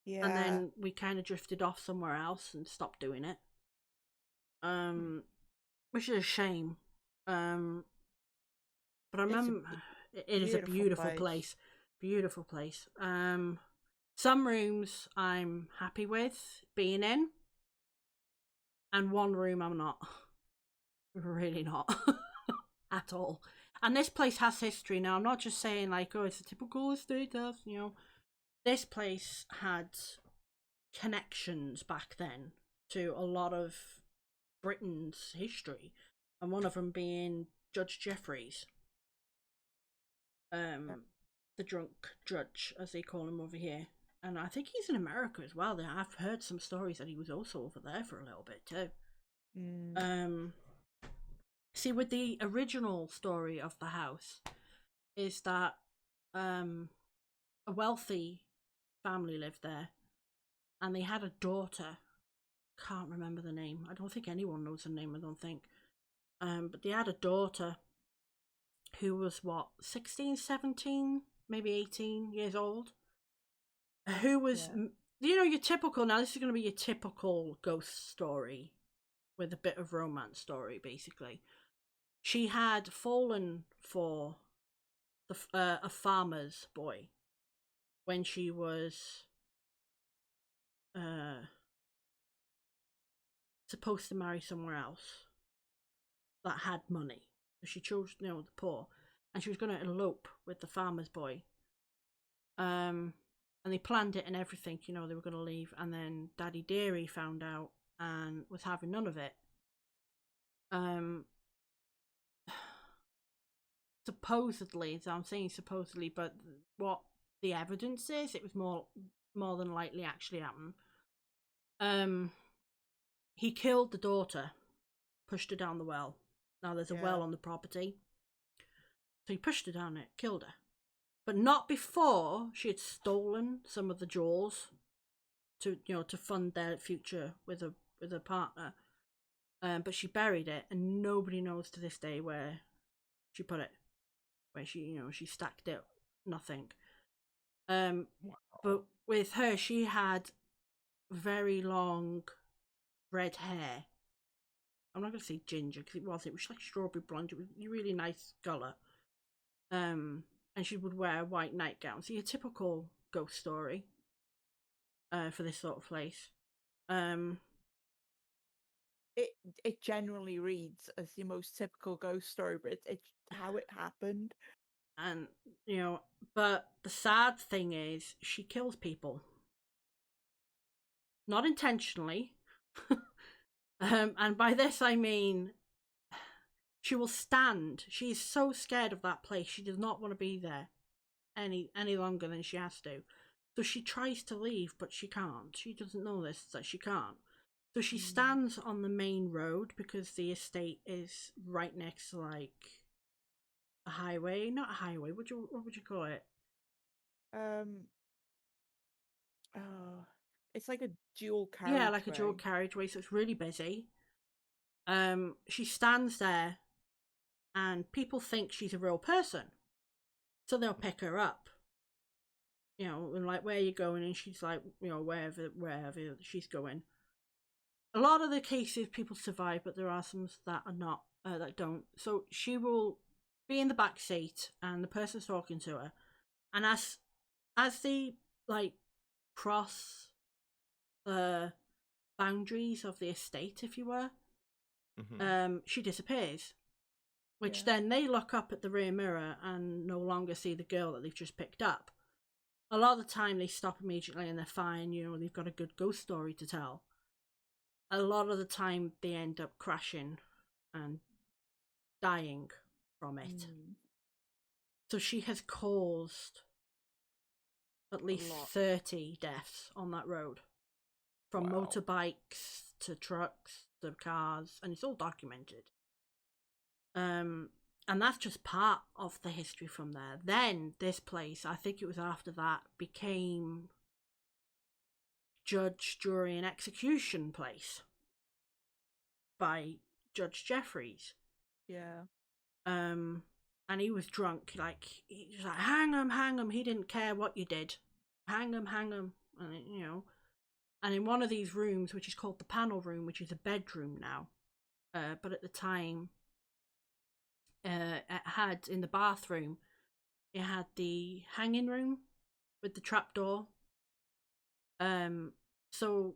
Yeah. And then we kind of drifted off somewhere else and stopped doing it. Which is a shame. But I remember it is a beautiful place. Beautiful place. Some rooms I'm happy with being in, and one room I'm not. Really not. At all. And this place has history now. I'm not just saying, like, oh, it's a typical estate house, This place had connections back then to a lot of Britain's history, and one of them being Judge Jeffreys. The drunk judge, as they call him over here. And I think he's in America as well. I've heard some stories that he was also over there for a little bit too. See, with the original story of the house, is that a wealthy family lived there, and they had a daughter. Can't remember the name. I don't think anyone knows the name, I don't think. But they had a daughter who was, 16, 17, maybe 18 years old, who was, your typical, now this is going to be your typical ghost story with a bit of romance story, basically. She had fallen for a farmer's boy when she was supposed to marry somewhere else that had money. She chose, the poor, and she was going to elope with the farmer's boy. And they planned it and everything, they were going to leave, and then Daddy Deary found out and was having none of it. Supposedly, so I'm saying supposedly, but what the evidence is, it was more than likely actually happened. He killed the daughter, pushed her down the well. Now there's a well on the property, so he pushed her down it, killed her, but not before she had stolen some of the jewels to fund their future with a partner. But she buried it, and nobody knows to this day where she put it, where she stacked it. Nothing. Wow. But with her, she had very long red hair. I'm not going to say ginger, because it was like strawberry blonde. It was a really nice colour. And she would wear a white nightgown. So your typical ghost story for this sort of place. It generally reads as the most typical ghost story, but it's how it happened. And, but the sad thing is, she kills people. Not intentionally. And by this I mean, She will stand. She is so scared of that place. She does not want to be there any longer than she has to. So she tries to leave, but she can't. She doesn't know this, that she can't. So she stands on the main road because the estate is right next to like a highway. Not a highway. What would you call it? Oh, it's like a dual Yeah, like a dual carriageway. carriageway. So it's really busy. She stands there, and people think she's a real person, so they'll pick her up. You know, and like, where are you going? And she's like, you know, wherever she's going. A lot of the cases people survive, but there are some that are not, that don't. So she will be in the back seat, and the person's talking to her, and as they like cross the boundaries of the estate, if you were, she disappears. Which then they look up at the rear mirror and no longer see the girl that they've just picked up. A lot of the time they stop immediately and they're fine, you know, they've got a good ghost story to tell. A lot of the time they end up crashing and dying from it. So she has caused at least 30 deaths on that road. From motorbikes to trucks to cars, and it's all documented. And that's just part of the history from there. Then this place, I think it was after that, became judge, jury, and execution place by Judge Jeffries. Yeah. And he was drunk, like he was like, hang him. He didn't care what you did, hang him, and you know. And in one of these rooms, which is called the panel room, which is a bedroom now, but at the time, it had in the bathroom, it had the hanging room with the trapdoor. So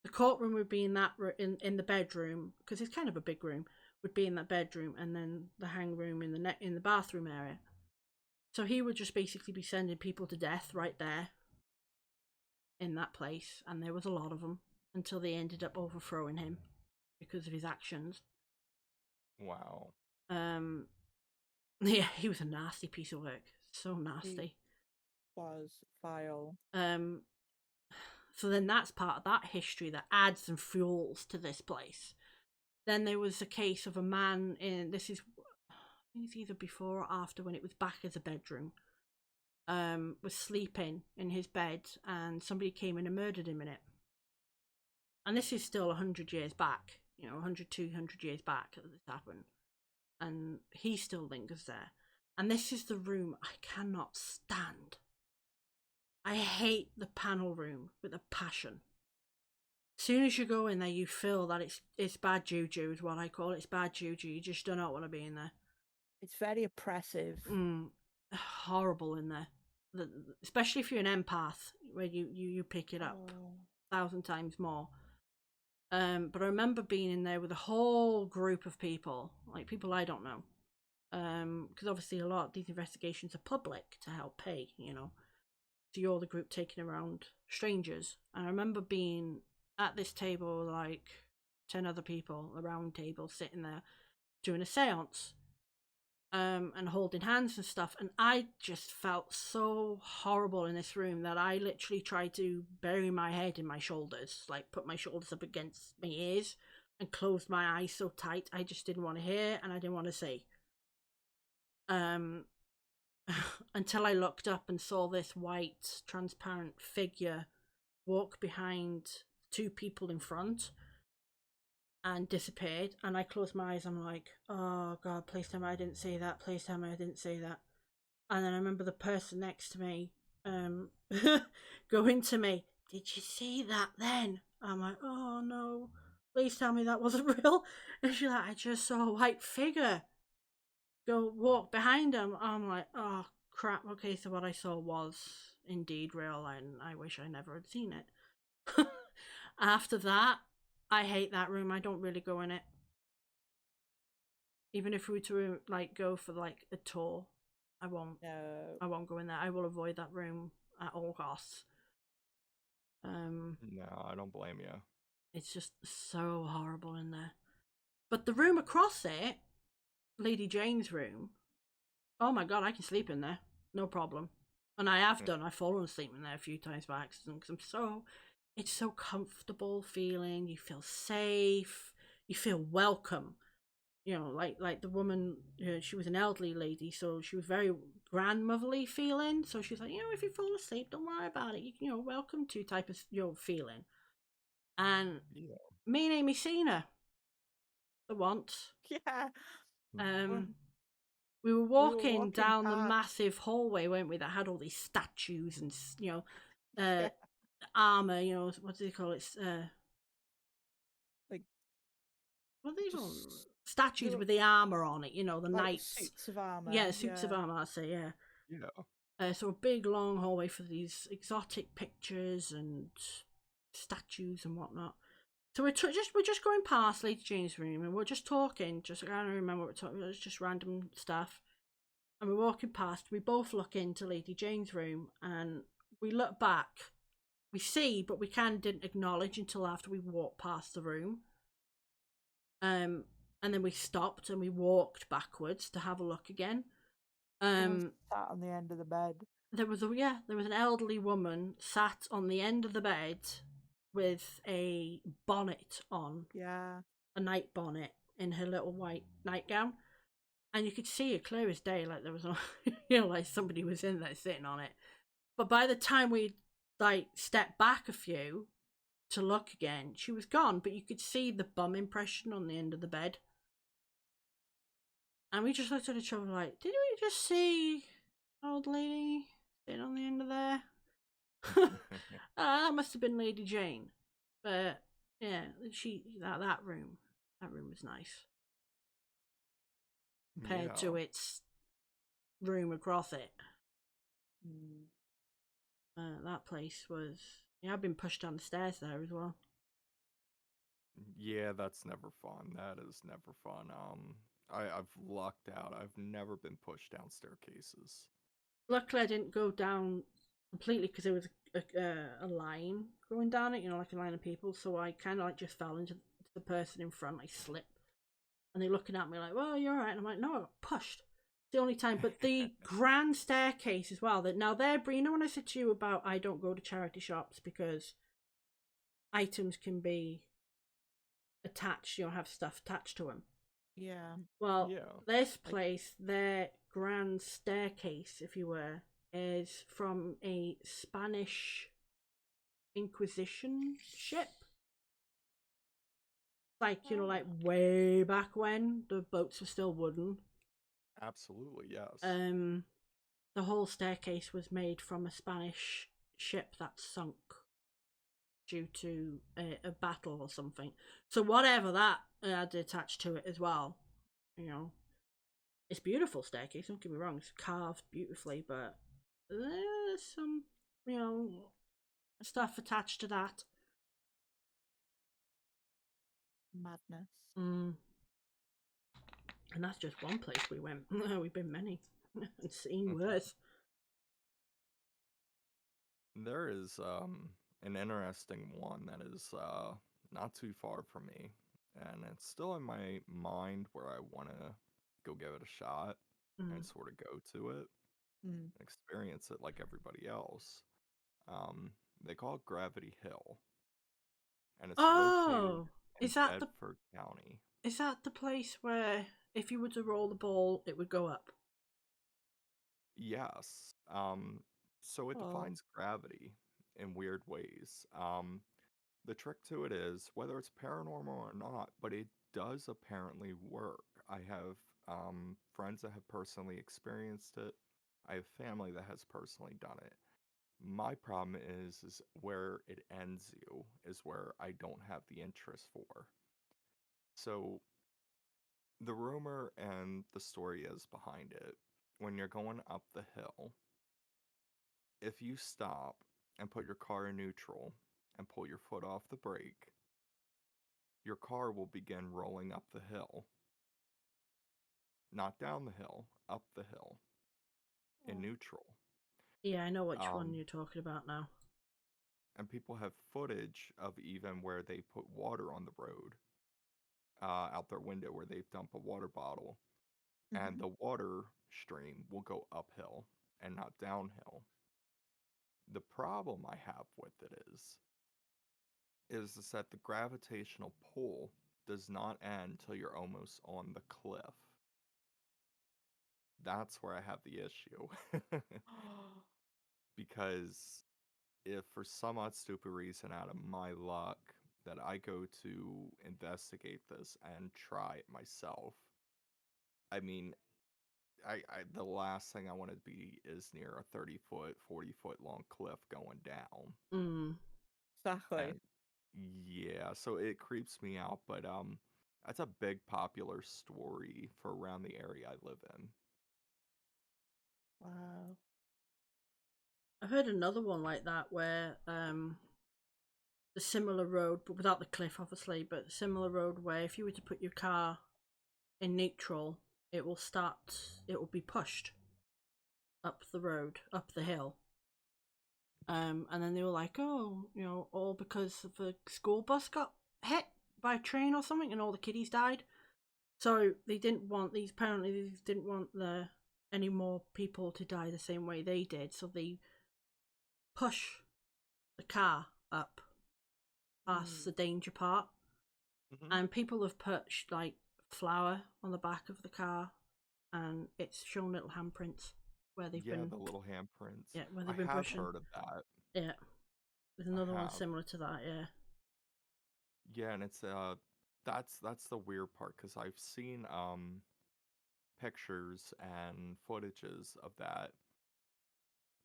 the courtroom would be in that in the bedroom, because it's kind of a big room, would be in that bedroom, and then the hang room in the bathroom area. So he would just basically be sending people to death right there in that place, and there was a lot of them until they ended up overthrowing him because of his actions. Wow. Yeah, he was a nasty piece of work. So nasty. He was vile. So then that's part of that history that adds and fuels to this place. Then there was a case of a man this is, I think it's either before or after, when it was back as a bedroom, was sleeping in his bed and somebody came in and murdered him in it. And this is still 100 years back, 100, 200 years back that this happened. And he still lingers there. And this is the room I cannot stand. I hate the panel room with a passion. As soon as you go in there, you feel that it's bad juju, is what I call it. It's bad juju. You just do not want to be in there. It's very oppressive. Horrible in there. Especially if you're an empath, where you pick it up 1,000 times more. But I remember being in there with a whole group of people, like people I don't know. Because obviously a lot of these investigations are public to help pay, So you're the group taking around strangers. And I remember being at this table, like 10 other people, a round table, sitting there doing a seance, and holding hands and stuff. And I just felt so horrible in this room that I literally tried to bury my head in my shoulders, like put my shoulders up against my ears and closed my eyes so tight. I just didn't want to hear and I didn't want to see. Until I looked up and saw this white, transparent figure walk behind two people in front and disappeared. And I closed my eyes. I'm like, oh God, please tell me I didn't see that. Please tell me I didn't see that. And then I remember the person next to me going to me, did you see that then? I'm like, oh no, please tell me that wasn't real. And she's like, I just saw a white figure go walk behind him. I'm like, oh crap, okay, so what I saw was indeed real, and I wish I never had seen it. After that, I hate that room. I don't really go in it. Even if we were to like go for like a tour, I won't. No. I won't go in there. I will avoid that room at all costs. No, I don't blame you. It's just so horrible in there. But the room across it Lady Jane's room, oh my god, I can sleep in there, no problem. And I have done. I've fallen asleep in there a few times by accident because it's so comfortable feeling. You feel safe. You feel welcome. You know, like the woman, she was an elderly lady, so she was very grandmotherly feeling. So she's like, if you fall asleep, don't worry about it. Welcome to type of feeling. And Yeah. me and Amy seen her once. Yeah. Um, we were walking down the massive hallway, weren't we? That had all these statues and Yeah. armor. What do they call it? Like What do they call just them? Statues with the armor on it. The like knights. suits of armor. Yeah, suits of armor. I say, yeah. Yeah. So a big long hallway for these exotic pictures and statues and whatnot. So we're just going past Lady Jane's room and we're just talking. Just I don't remember what we're talking about. It's just random stuff. And we're walking past. We both look into Lady Jane's room and we look back. We see, but we kind of didn't acknowledge until after we walked past the room. And then we stopped and we walked backwards to have a look again. Someone sat on the end of the bed. There was an elderly woman sat on the end of the bed with a bonnet on. Yeah. A night bonnet in her little white nightgown. And you could see it clear as day, like there was like somebody was in there sitting on it. But by the time we stepped back a few to look again, she was gone, but you could see the bum impression on the end of the bed. And we just looked at each other like, did we just see an old lady sitting on the end of there? That must have been Lady Jane. But yeah, that room was nice compared to its room across it. That place was. Yeah, I've been pushed down the stairs there as well. Yeah, that's never fun. That is never fun. I've lucked out. I've never been pushed down staircases. Luckily, I didn't go down completely because there was a line going down it, like a line of people. So I kind of just fell into the person in front. I slipped, and they're looking at me like, "Well, you're all right." And I'm like, "No, I got pushed." It's the only time. But the grand staircase as well. That now there, when I said to you about I don't go to charity shops because items can be attached, have stuff attached to them. Yeah. Well, this place, their grand staircase, if you were, is from a Spanish Inquisition ship. Like, like way back when the boats were still wooden. Absolutely, yes. The whole staircase was made from a Spanish ship that sunk due to a battle or something. So whatever that had attached to it as well, it's beautiful staircase, don't get me wrong, it's carved beautifully, but there's some, stuff attached to that. Madness. And that's just one place we went. We've been many and seen worse. There is an interesting one that is not too far from me, and it's still in my mind where I want to go give it a shot and sort of go to it, experience it like everybody else. They call it Gravity Hill, and it's located in Bedford County. Is that the place where if you were to roll the ball, it would go up? Yes. So it defines gravity in weird ways. The trick to it is whether it's paranormal or not, but it does apparently work. I have friends that have personally experienced it. I have family that has personally done it. My problem is where it ends you is where I don't have the interest for. So the rumor and the story is behind it. When you're going up the hill, if you stop and put your car in neutral and pull your foot off the brake, your car will begin rolling up the hill. Not down the hill, up the hill in neutral. Yeah, I know which one you're talking about now. And people have footage of even where they put water on the road out their window where they've dumped a water bottle and Mhm. the water stream will go uphill and not downhill. The problem I have with it is that the gravitational pull does not end till you're almost on the cliff. That's where I have the issue. Because if for some odd stupid reason out of my luck that I go to investigate this and try it myself, I mean, the last thing I want to be is near a 30-foot, 40-foot long cliff going down. Mm. Exactly. And yeah, so it creeps me out, but that's a big popular story for around the area I live in. Wow. I've heard another one like that where the similar road, but without the cliff, obviously, but a similar road where if you were to put your car in neutral, it will be pushed up the road, up the hill. And then they were like, oh, all because the school bus got hit by a train or something, and all the kiddies died. So they didn't want any more people to die the same way they did. So they push the car up past the Mm. danger part, Hmm. and people have put like flour on the back of the car, and it's shown little handprints where they've Yeah, been, the little handprints. yeah, where I they've been have pushing. heard of that. Yeah, there's I another one have. similar to that. Yeah. Yeah, and it's that's the weird part because I've seen pictures and footages of that,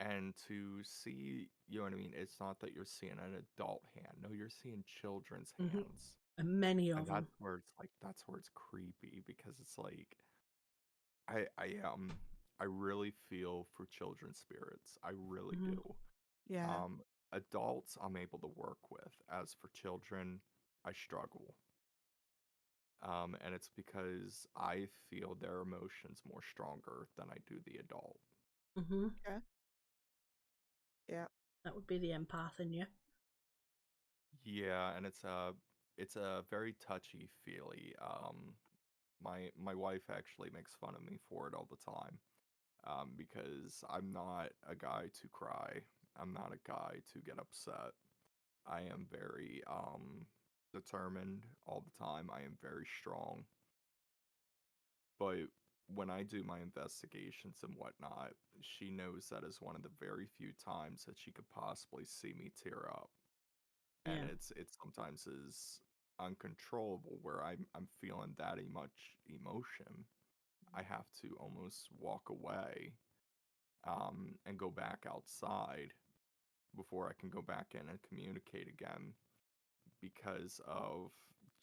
and to see, you know what I mean? It's not that you're seeing an adult hand. No, you're seeing children's Hmm. hands. And many And of them. that's where it's creepy because it's like I really feel for children's spirits. I really Hmm. do. Yeah. Um Adults I'm able to work with. As for children, I struggle. And it's because I feel their emotions more stronger than I do the adult. Hmm. Yeah. Yeah. That would be the empath in you. Yeah, and it's a very touchy feely. My wife actually makes fun of me for it all the time. Because I'm not a guy to cry. I'm not a guy to get upset. I am very determined all the time. I am very strong. But when I do my investigations and whatnot, she knows that is one of the very few times that she could possibly see me tear up. And Yeah. it sometimes is uncontrollable where I'm feeling that much emotion. I have to almost walk away and go back outside before I can go back in and communicate again because of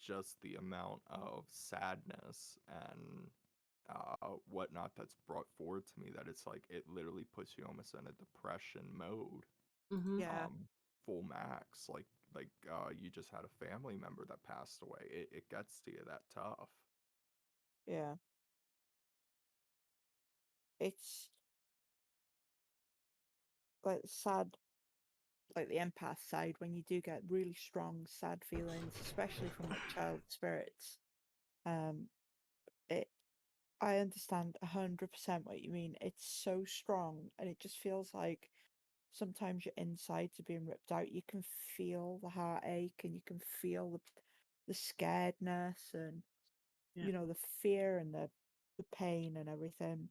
just the amount of sadness and whatnot that's brought forward to me that it's like it literally puts you almost in a depression mode, Hmm. Yeah. um, full max. You just had a family member that passed away. It gets to you that tough. Yeah. It's like sad, like the empath side, when you do get really strong, sad feelings, especially from like child spirits. Um, it I understand 100% what you mean. It's so strong, and it just feels like sometimes your insides are being ripped out. You can feel the heartache, and you can feel the scaredness, and Yeah. the fear and the pain and everything.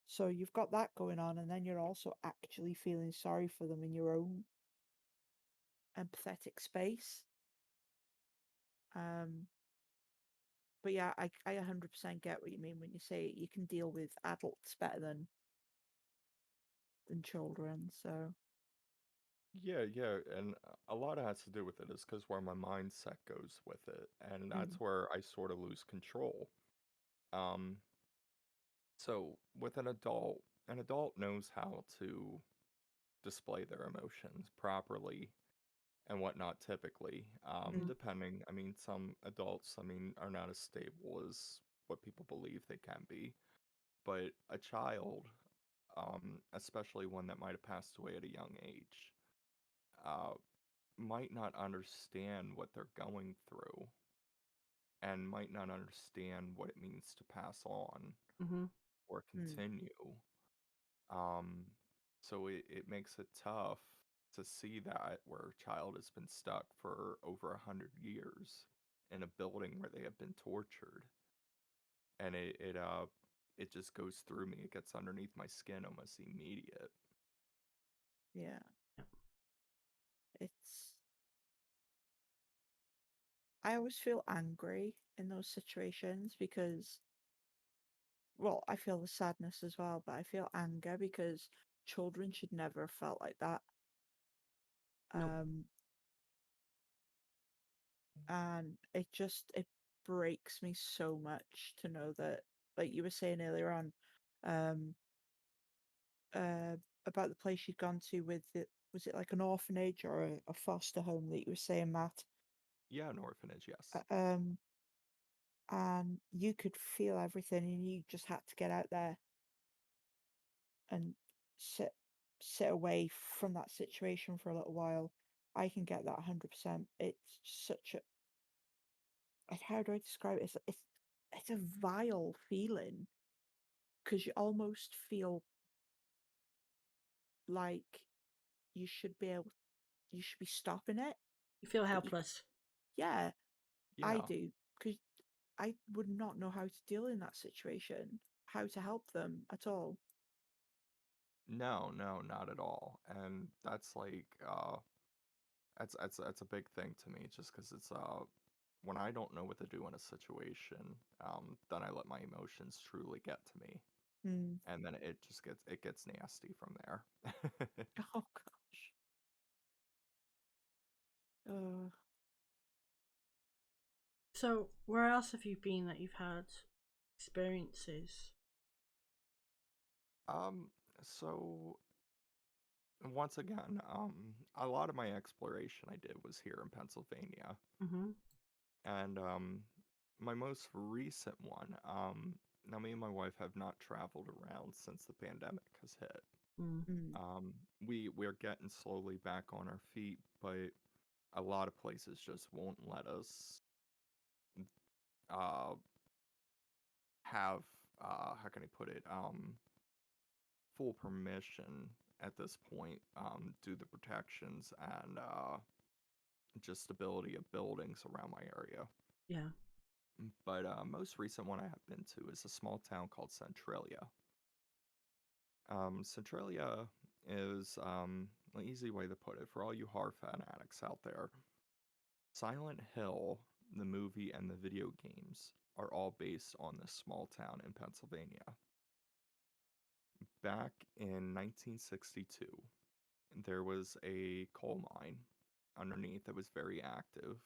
So you've got that going on, and then you're also actually feeling sorry for them in your own empathetic space. Um, but yeah, I 100% get what you mean when you say you can deal with adults better than children. So Yeah, yeah, and a lot of has to do with it is because where my mindset goes with it, and mm, that's where I sort of lose control. Um, so with an adult knows how to display their emotions properly and whatnot typically. mm, Depending, I mean, some adults, I mean, are not as stable as what people believe they can be, but a child, especially one that might have passed away at a young age, uh, might not understand what they're going through. and might not understand what it means to pass on Mm-hmm. or Mm. continue. Um, so it makes it tough to see that where a child has been stuck for over 100 years in a building where they have been tortured, and it just goes through me. It gets underneath my skin almost immediate. Yeah. Yep. It's I always feel angry in those situations because, well, I feel the sadness as well, but I feel anger because children should never have felt like that. Nope. Um, and it breaks me so much to know that, like you were saying earlier on, um, uh, about the place you'd gone to with it, was it like an orphanage or a foster home that you were saying, Matt? Yeah, an orphanage, yes. And you could feel everything, and you just had to get out there and sit away from that situation for a little while. I can get that 100%. It's such a how do I describe it? It's a vile feeling because you almost feel like you should be able you should be stopping it, You feel but you helpless. yeah, I Yeah. do because I would not know how to deal in that situation, how to help them at all. No, no, not at all. And that's like that's a big thing to me just because it's when I don't know what to do in a situation, then I let my emotions truly get to me. Hmm. And then it gets nasty from there. Oh gosh. Uh, So, where else have you been that you've had experiences? Um, so once again, a lot of my exploration I did was here in Pennsylvania. Mm-hmm. And my most recent one, now me and my wife have not traveled around since the pandemic has hit. Mm. mm, We're getting slowly back on our feet, but a lot of places just won't let us uh have how can I put it full permission at this point due to protections and just stability of buildings around my area. Yeah. But most recent one I have been to is a small town called Centralia. Centralia is an easy way to put it for all you horror fanatics out there. Silent Hill, the movie and the video games are all based on this small town in Pennsylvania. Back in 1962, there was a coal mine underneath that was very active,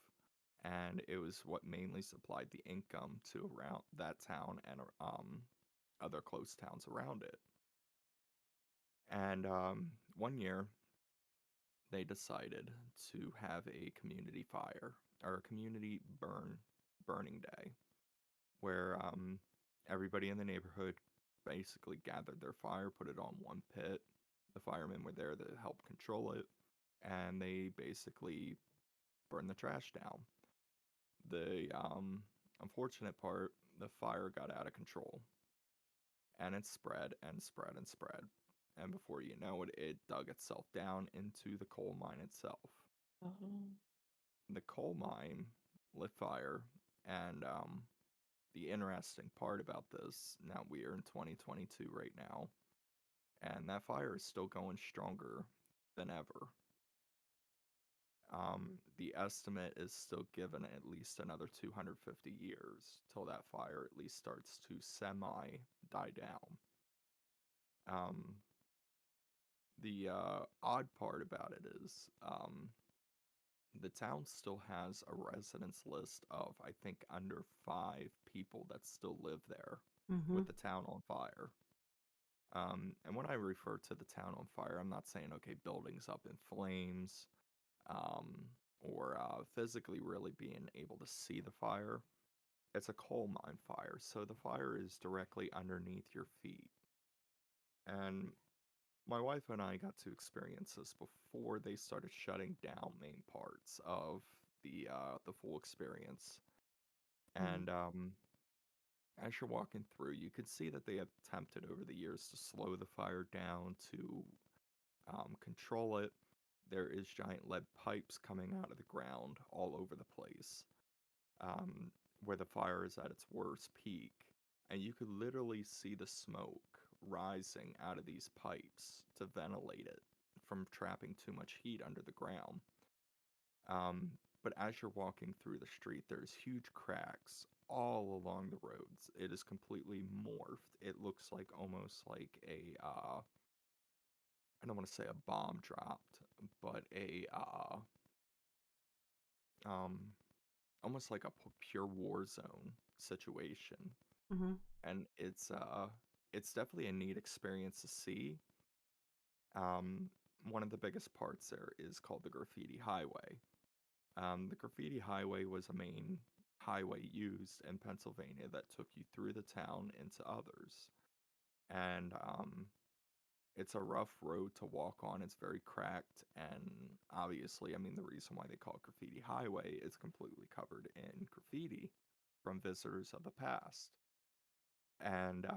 and it was what mainly supplied the income to around that town and other close towns around it. And one year, they decided to have a community fire or a community burning day where everybody in the neighborhood basically gathered their fire, put it on one pit. The firemen were there to help control it, and they basically burned the trash down. The unfortunate part, the fire got out of control, and it spread and spread and spread. And before you know it, it dug itself down into the coal mine itself. oh, The coal mine lit fire, and the interesting part about this, now we are in 2022 right now, and that fire is still going stronger than ever. The estimate is still given at least another 250 years till that fire at least starts to semi die down. Um, the odd part about it is the town still has a residence list of, I think, under 5 people that still live there Mm-hmm. with the town on fire. And when I refer to the town on fire, I'm not saying, okay, buildings up in flames, um, or physically really being able to see the fire. It's a coal mine fire, so the fire is directly underneath your feet. And my wife and I got to experience this before they started shutting down main parts of the full experience. And as you're walking through, you can see that they have attempted over the years to slow the fire down, to control it. There is giant lead pipes coming out of the ground all over the place, um, where the fire is at its worst peak. And you could literally see the smoke rising out of these pipes to ventilate it from trapping too much heat under the ground. Um, but as you're walking through the street, there's huge cracks all along the roads. It is completely morphed. It looks like almost like I don't want to say a bomb dropped, but um, almost like a pure war zone situation. Mm-hmm. And it's definitely a neat experience to see. One of the biggest parts there is called the Graffiti Highway. The Graffiti Highway was a main highway used in Pennsylvania that took you through the town into others. And it's a rough road to walk on. It's very cracked. And obviously, I mean, the reason why they call it Graffiti Highway is completely covered in graffiti from visitors of the past. And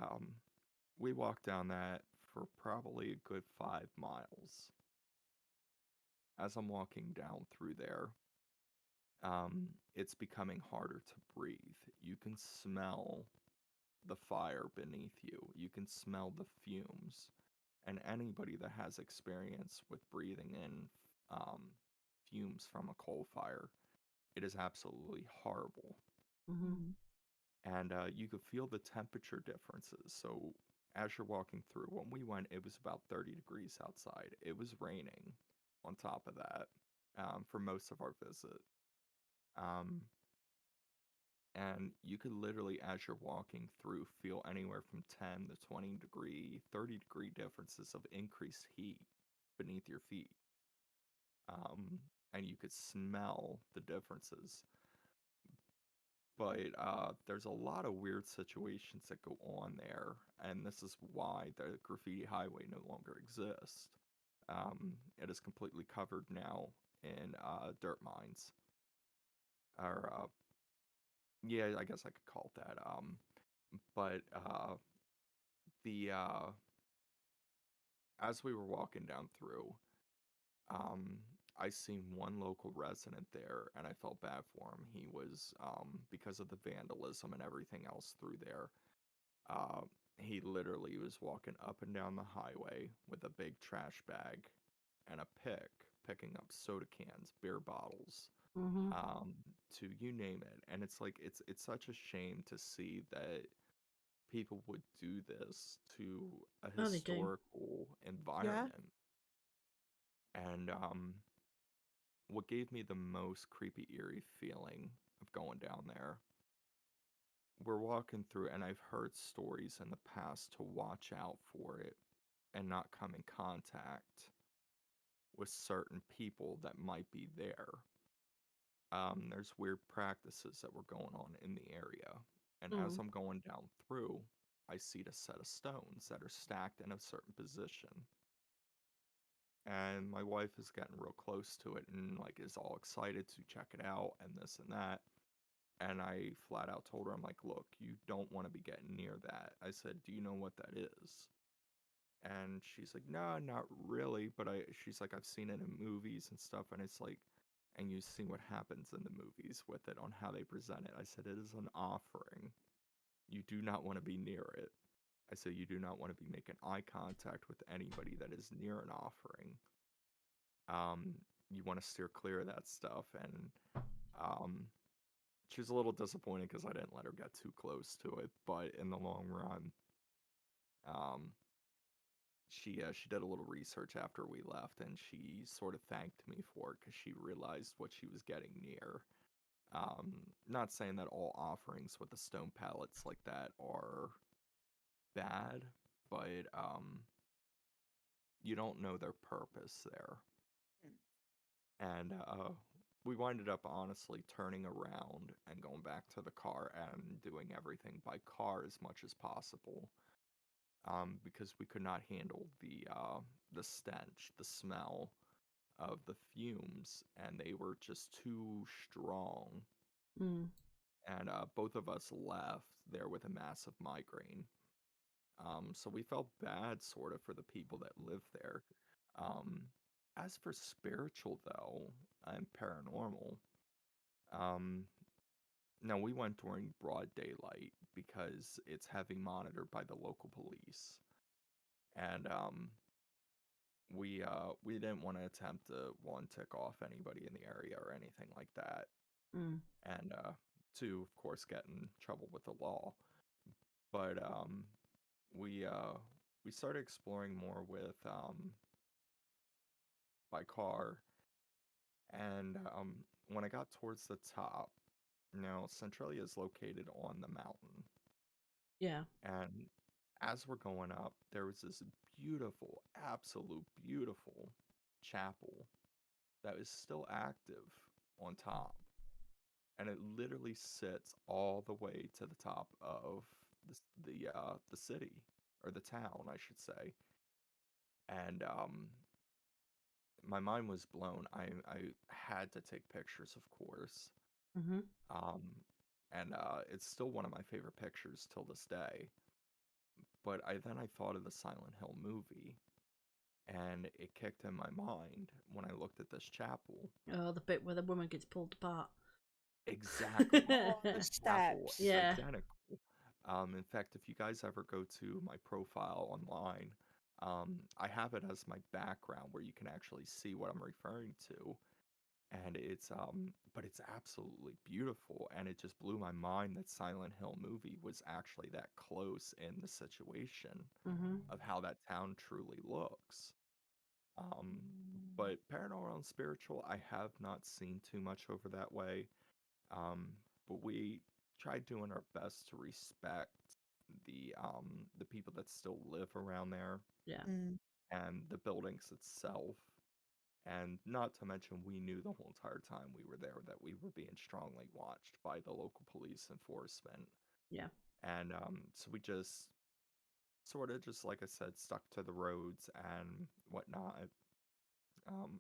we walked down that for probably a good 5 miles. As I'm walking down through there, it's becoming harder to breathe. You can smell the fire beneath you. You can smell the fumes. And anybody that has experience with breathing in um, fumes from a coal fire, it is absolutely horrible. Mm-hmm. And you could feel the temperature differences. So as you're walking through, when we went, it was about 30 degrees outside. It was raining on top of that for most of our visit. Um, and you could literally, as you're walking through, feel anywhere from 10 to 20 degree, 30-degree differences of increased heat beneath your feet. And you could smell the differences. But there's a lot of weird situations that go on there, and this is why the Graffiti Highway no longer exists. It is completely covered now in dirt mines, or yeah, I guess I could call it that. But the as we were walking down through, um, I seen one local resident there, and I felt bad for him. He was because of the vandalism and everything else through there. Uh, he literally was walking up and down the highway with a big trash bag and a pick, picking up soda cans, beer bottles, Mm-hmm. um, to you name it. And it's like it's such a shame to see that people would do this to a Oh, they do. historical Yeah. environment. And what gave me the most creepy, eerie feeling of going down there, we're walking through, and I've heard stories in the past to watch out for it and not come in contact with certain people that might be there. There's weird practices that were going on in the area. And as Mm. I'm going down through, I see a set of stones that are stacked in a certain position. And my wife is getting real close to it and like is all excited to check it out and this and that. And I flat out told her, I'm like, look, you don't want to be getting near that. I said, do you know what that is? And she's like, no, not really. But she's like, I've seen it in movies and stuff. And it's like, and you see what happens in the movies with it on how they present it. I said, it is an offering. You do not want to be near it. I said, you do not want to be making eye contact with anybody that is near an offering. Um, you want to steer clear of that stuff. And um, she was a little disappointed because I didn't let her get too close to it. But in the long run, um, she did a little research after we left, and she sort of thanked me for it because she realized what she was getting near. Um, Not saying that all offerings with the stone pallets like that are bad, but you don't know their purpose there. Mm. And we winded up honestly turning around and going back to the car and doing everything by car as much as possible. Because we could not handle the stench, the smell of the fumes, and they were just too strong. Mm. and both of us left there with a massive migraine. So we felt bad sort of for the people that live there. Um, as for spiritual though, and paranormal, um, no, we went during broad daylight because it's heavy monitored by the local police, and we didn't want to attempt to one tick off anybody in the area or anything like that, Mm. and two, of course, get in trouble with the law. But we started exploring more with by car, and when I got towards the top, Centralia is located on the mountain, Yeah. and as we're going up, there was this beautiful, absolute beautiful chapel that is still active on top, and it literally sits all the way to the top of the city or the town, I should say. And my mind was blown. I had to take pictures, of course. Mm-hmm. Um, and it's still one of my favorite pictures till this day. But I thought of the Silent Hill movie, and it kicked in my mind when I looked at this chapel. Oh, the bit where the woman gets pulled apart. Exactly. Oh, the The chapel is steps. Yeah. identical. In fact, if you guys ever go to my profile online, I have it as my background where you can actually see what I'm referring to. And but it's absolutely beautiful, and it just blew my mind that Silent Hill movie was actually that close in the situation Mm-hmm. of how that town truly looks. Um, but paranormal and spiritual, I have not seen too much over that way. Um, but we tried doing our best to respect the people that still live around there Yeah. Mm. and the buildings itself. And not to mention, we knew the whole entire time we were there that we were being strongly watched by the local police enforcement. Yeah. And so we just sort of just, like I said, stuck to the roads and whatnot.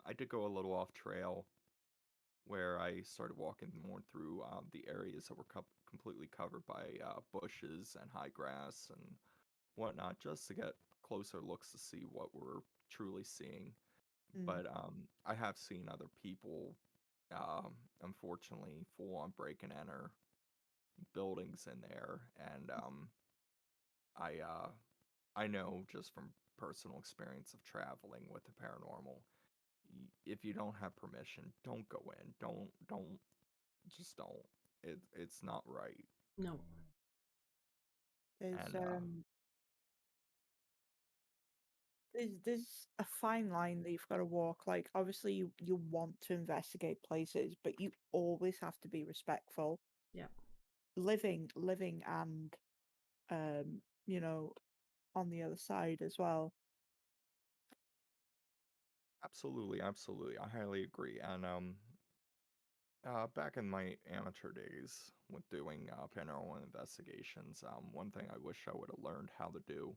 I did go a little off trail where I started walking more through the areas that were completely covered by bushes and high grass and whatnot, just to get closer looks to see what we're truly seeing. Mm. But I have seen other people, unfortunately, full on break and enter buildings in there, and I I know just from personal experience of traveling with the paranormal, if you don't have permission, don't go in. Don't just don't. It's not right. No. There's And um there's a fine line that you've got to walk. Like obviously you want to investigate places, but you always have to be respectful. Yeah. Living and um, you know, on the other side as well. absolutely, absolutely, I highly agree. And back in my amateur days with doing paranormal investigations, one thing I wish I would have learned how to do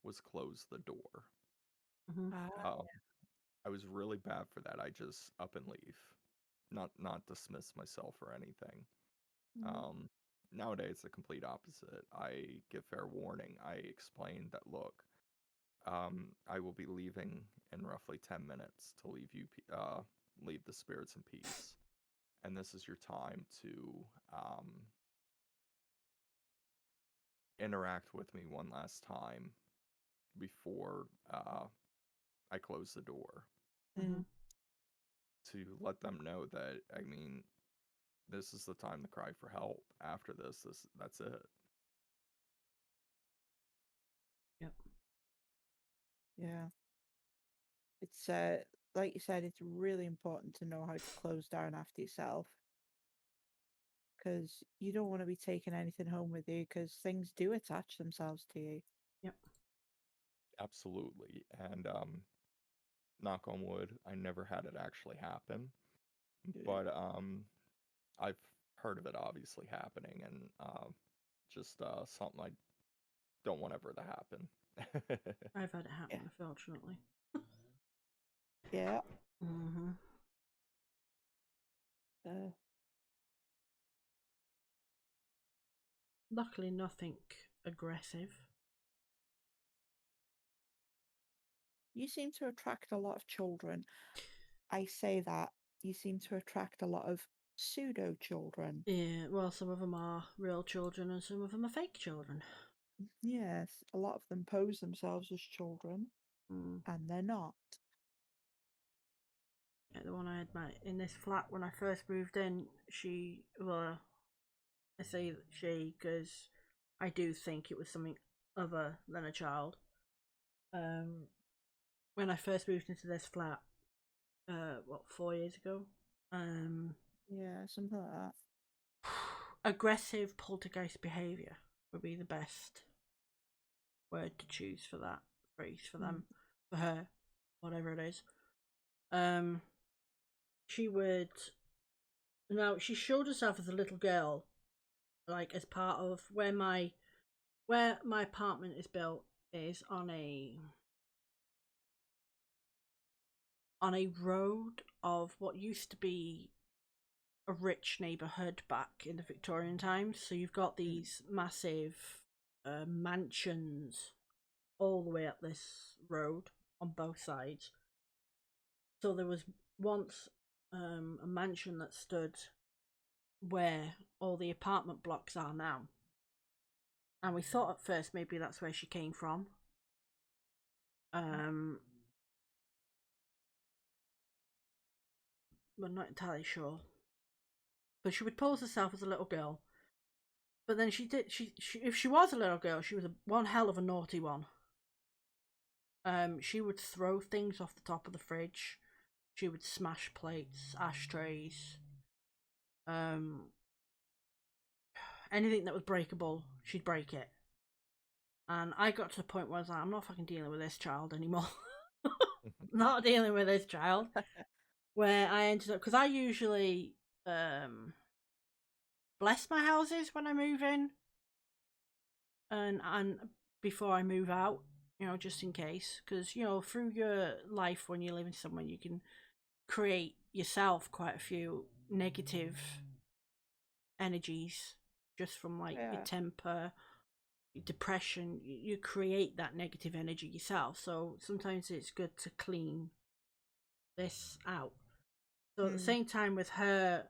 was close the door. Mm-hmm. Ah, Um, I was really bad for that. I just up and leave, not dismiss myself or anything. mm, Um, nowadays, the complete opposite. I give fair warning. I explain that, look, I will be leaving in roughly 10 minutes to leave the spirits in peace, and this is your time to um, interact with me one last time before I close the door, Mm-hmm. mm, to let them know that, I mean, this is the time to cry for help. After that's it. Yep. yeah. It's like you said, it's really important to know how to close down after yourself because you don't want to be taking anything home with you because things do attach themselves to you. Yep. Absolutely. And knock on wood, I never had it actually happen, Yeah. but I've heard of it obviously happening, and just something I don't want ever to happen. I've had it Yeah. happen, unfortunately. Yeah. Mm-hmm. Uh, luckily nothing aggressive. You seem to attract a lot of children. I say that you seem to attract a lot of pseudo children. Yeah, well, some of them are real children and some of them are fake children. Yes, a lot of them pose themselves as children, Mm. and they're not. Yeah, the one I had in this flat when I first moved in, well, I say she because I do think it was something other than a child. When I first moved into this flat, 4 years ago, Yeah, something like that. aggressive poltergeist behaviour would be the best word to choose for that phrase for them, for her, whatever it is. She would. Now she showed herself as a little girl, like as part of where my apartment is built is on a road of what used to be a rich neighborhood back in the Victorian times. So you've got these massive mansions all the way up this road on both sides. So there was once a mansion that stood where all the apartment blocks are now. And we thought at first maybe that's where she came from. But not entirely sure. But she would pose herself as a little girl. But then she if she was a little girl, she was one hell of a naughty one. She would throw things off the top of the fridge. She would smash plates, ashtrays, anything that was breakable, she'd break it. And I got to the point where I was like, I'm not fucking dealing with this child anymore. Not dealing with this child. Where I ended up, because I usually bless my houses when I move in, and before I move out, just in case, because through your life when you're living somewhere, you can create yourself quite a few negative energies just from like your temper, your depression. You create that negative energy yourself, so sometimes it's good to clean this out. So at the same time with her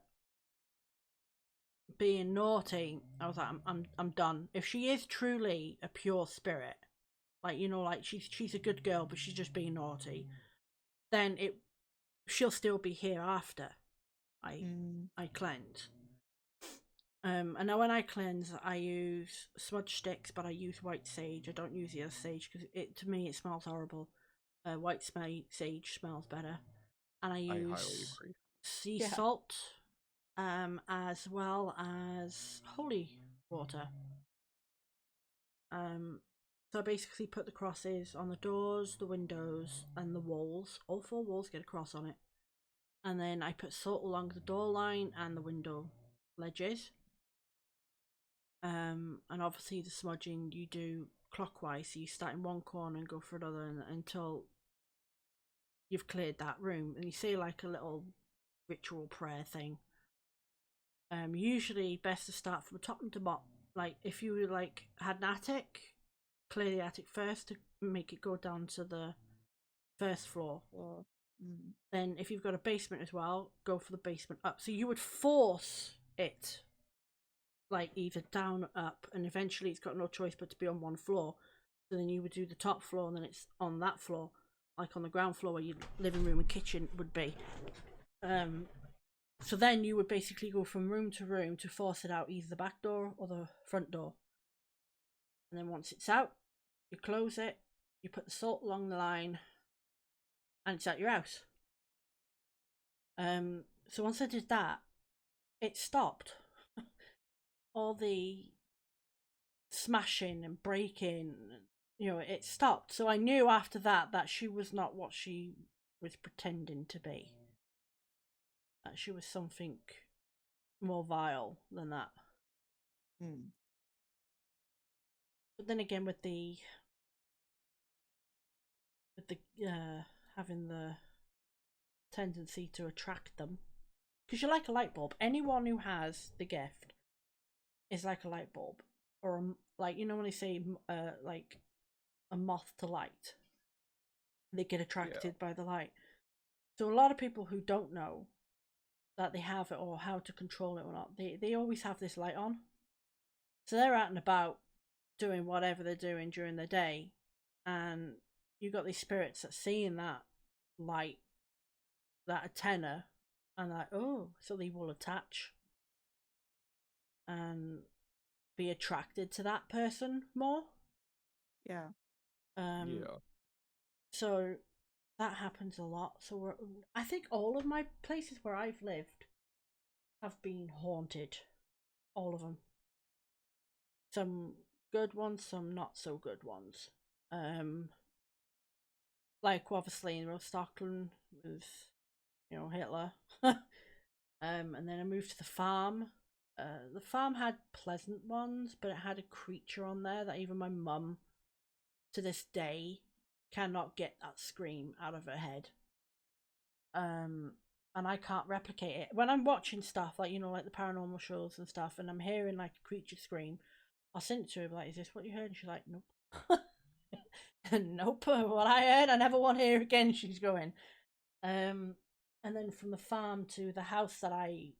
being naughty, I was like, I'm done. If she is truly a pure spirit, like like she's a good girl, but she's just being naughty, then she'll still be here after I cleanse. And now when I cleanse, I use smudge sticks, but I use white sage. I don't use the other sage because to me it smells horrible. White sage smells better, and I highly use agree. sea salt, as well as holy water. So I basically put the crosses on the doors, the windows, and the walls. All 4 walls get a cross on it. And then I put salt along the door line and the window ledges. And obviously the smudging you do clockwise, so you start in one corner and go for another until you've cleared that room. And you say like a little ritual prayer thing. Usually best to start from the top to bottom. Like if you had an attic, clear the attic first to make it go down to the first floor. Then if you've got a basement as well, go for the basement up. So you would force it like either down, up, and eventually it's got no choice but to be on one floor. So then you would do the top floor and then it's on that floor, like on the ground floor where your living room and kitchen would be. So then you would basically go from room to room to force it out either the back door or the front door. And then once it's out, you close it, you put the salt along the line, and it's at your house. So once I did that, it stopped. All the smashing and breaking, it stopped. So I knew after that she was not what she was pretending to be. That she was something more vile than that. But then again, with the having the tendency to attract them, because you're like a light bulb. Anyone who has the gift is like a light bulb. or like, you know when they say like a moth to light, they get attracted by the light. So a lot of people who don't know that they have it or how to control it or not, they always have this light on. So they're out and about doing whatever they're doing during the day, and you got these spirits that seeing that light, that antenna, and like, oh, so they will attach and be attracted to that person more. Yeah. Yeah. So that happens a lot. So I think all of my places where I've lived have been haunted. All of them. Some good ones, some not so good ones. Like obviously in Rostockland with, you know, Hitler. And then I moved to the farm. The farm had pleasant ones, but it had a creature on there that even my mum, to this day, cannot get that scream out of her head. And I can't replicate it. When I'm watching stuff like, you know, like the paranormal shows and stuff, and I'm hearing like a creature scream, I'll send it to her like, "Is this what you heard?" And she's like, "Nope." Nope. What I heard, I never want to hear again. She's going. And then from the farm to the house that I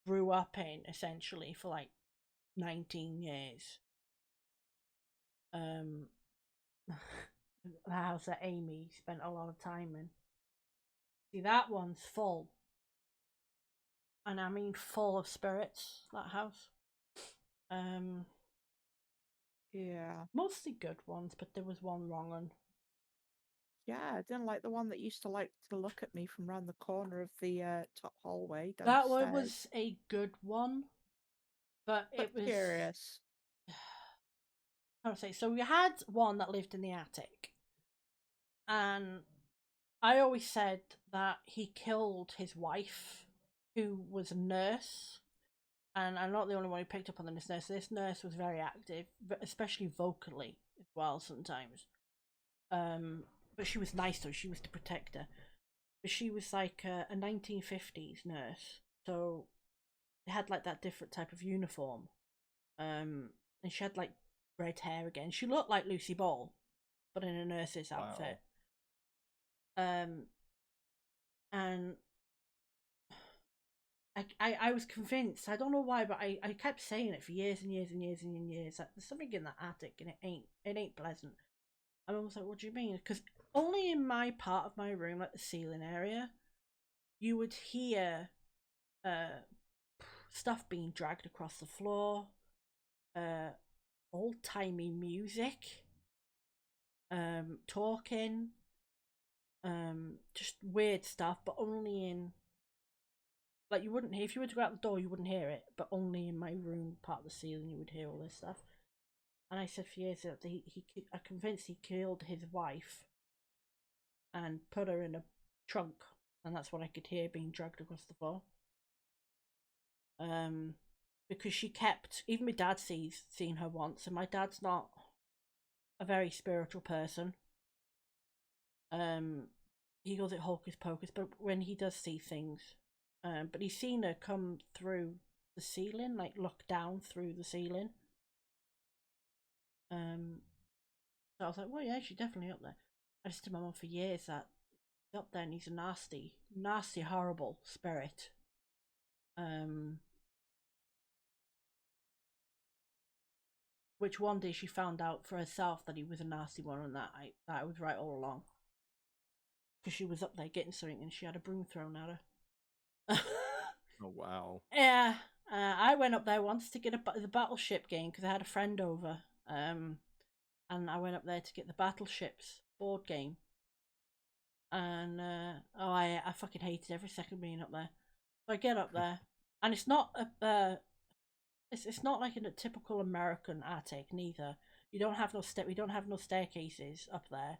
grew up in, essentially for like 19 years. The house that Amy spent a lot of time in. See, that one's full. And I mean full of spirits, that house. Yeah. Mostly good ones, but there was one wrong one. Yeah, I didn't like the one that used to like to look at me from round the corner of the top hallway That downstairs. one was a good one, but it was curious. How to say? So we had one that lived in the attic, and I always said that he killed his wife, who was a nurse. And I'm not the only one who picked up on this nurse. This nurse was very active, especially vocally as well sometimes. But she was nice though. She was to protect her. But she was like a 1950s nurse, so they had like that different type of uniform. And she had like red hair again. She looked like Lucy Ball, but in a nurse's outfit. And I was convinced. I don't know why, but I kept saying it for years and years and years and years that there's something in that attic and it ain't pleasant. And I was like, what do you mean? Because only in my part of my room, like the ceiling area, you would hear stuff being dragged across the floor, old timey music, talking, just weird stuff, but only in, like, you wouldn't hear, if you were to go out the door, you wouldn't hear it, but only in my room, part of the ceiling, you would hear all this stuff. And I said for years that I'm convinced he killed his wife and put her in a trunk, and that's what I could hear being dragged across the floor. Because she kept, even my dad seen her once, and my dad's not a very spiritual person. He calls it hocus pocus, but when he does see things, but he's seen her come through the ceiling, like look down through the ceiling. So I was like, well, yeah, she's definitely up there. I just told my mum for years that he's up there and he's a nasty, nasty, horrible spirit. Which one day she found out for herself that he was a nasty one, and that I was right all along. Because she was up there getting something and she had a broom thrown at her. Oh wow. Yeah, I went up there once to get the Battleship game because I had a friend over. And I went up there to get the Battleships board game. And I fucking hated every second being up there. So I get up there, and it's not it's not like in a typical American attic neither. You don't have no we don't have no staircases up there.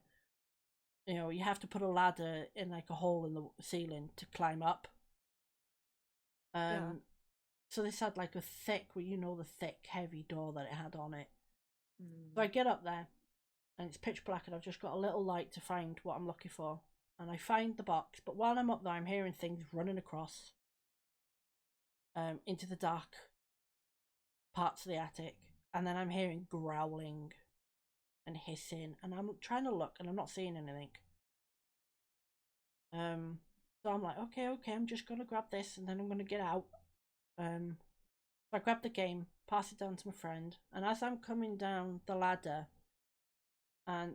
You know, you have to put a ladder in like a hole in the ceiling to climb up. Yeah. So this had like a thick, well, you know, the thick, heavy door that it had on it. So I get up there, and it's pitch black, and I've just got a little light to find what I'm looking for. And I find the box, but while I'm up there, I'm hearing things running across into the dark parts of the attic. and then I'm hearing growling and hissing, and I'm trying to look, and I'm not seeing anything. So I'm like, okay, I'm just gonna grab this, and then I'm gonna get out. So I grab the game, pass it down to my friend, and as I'm coming down the ladder, and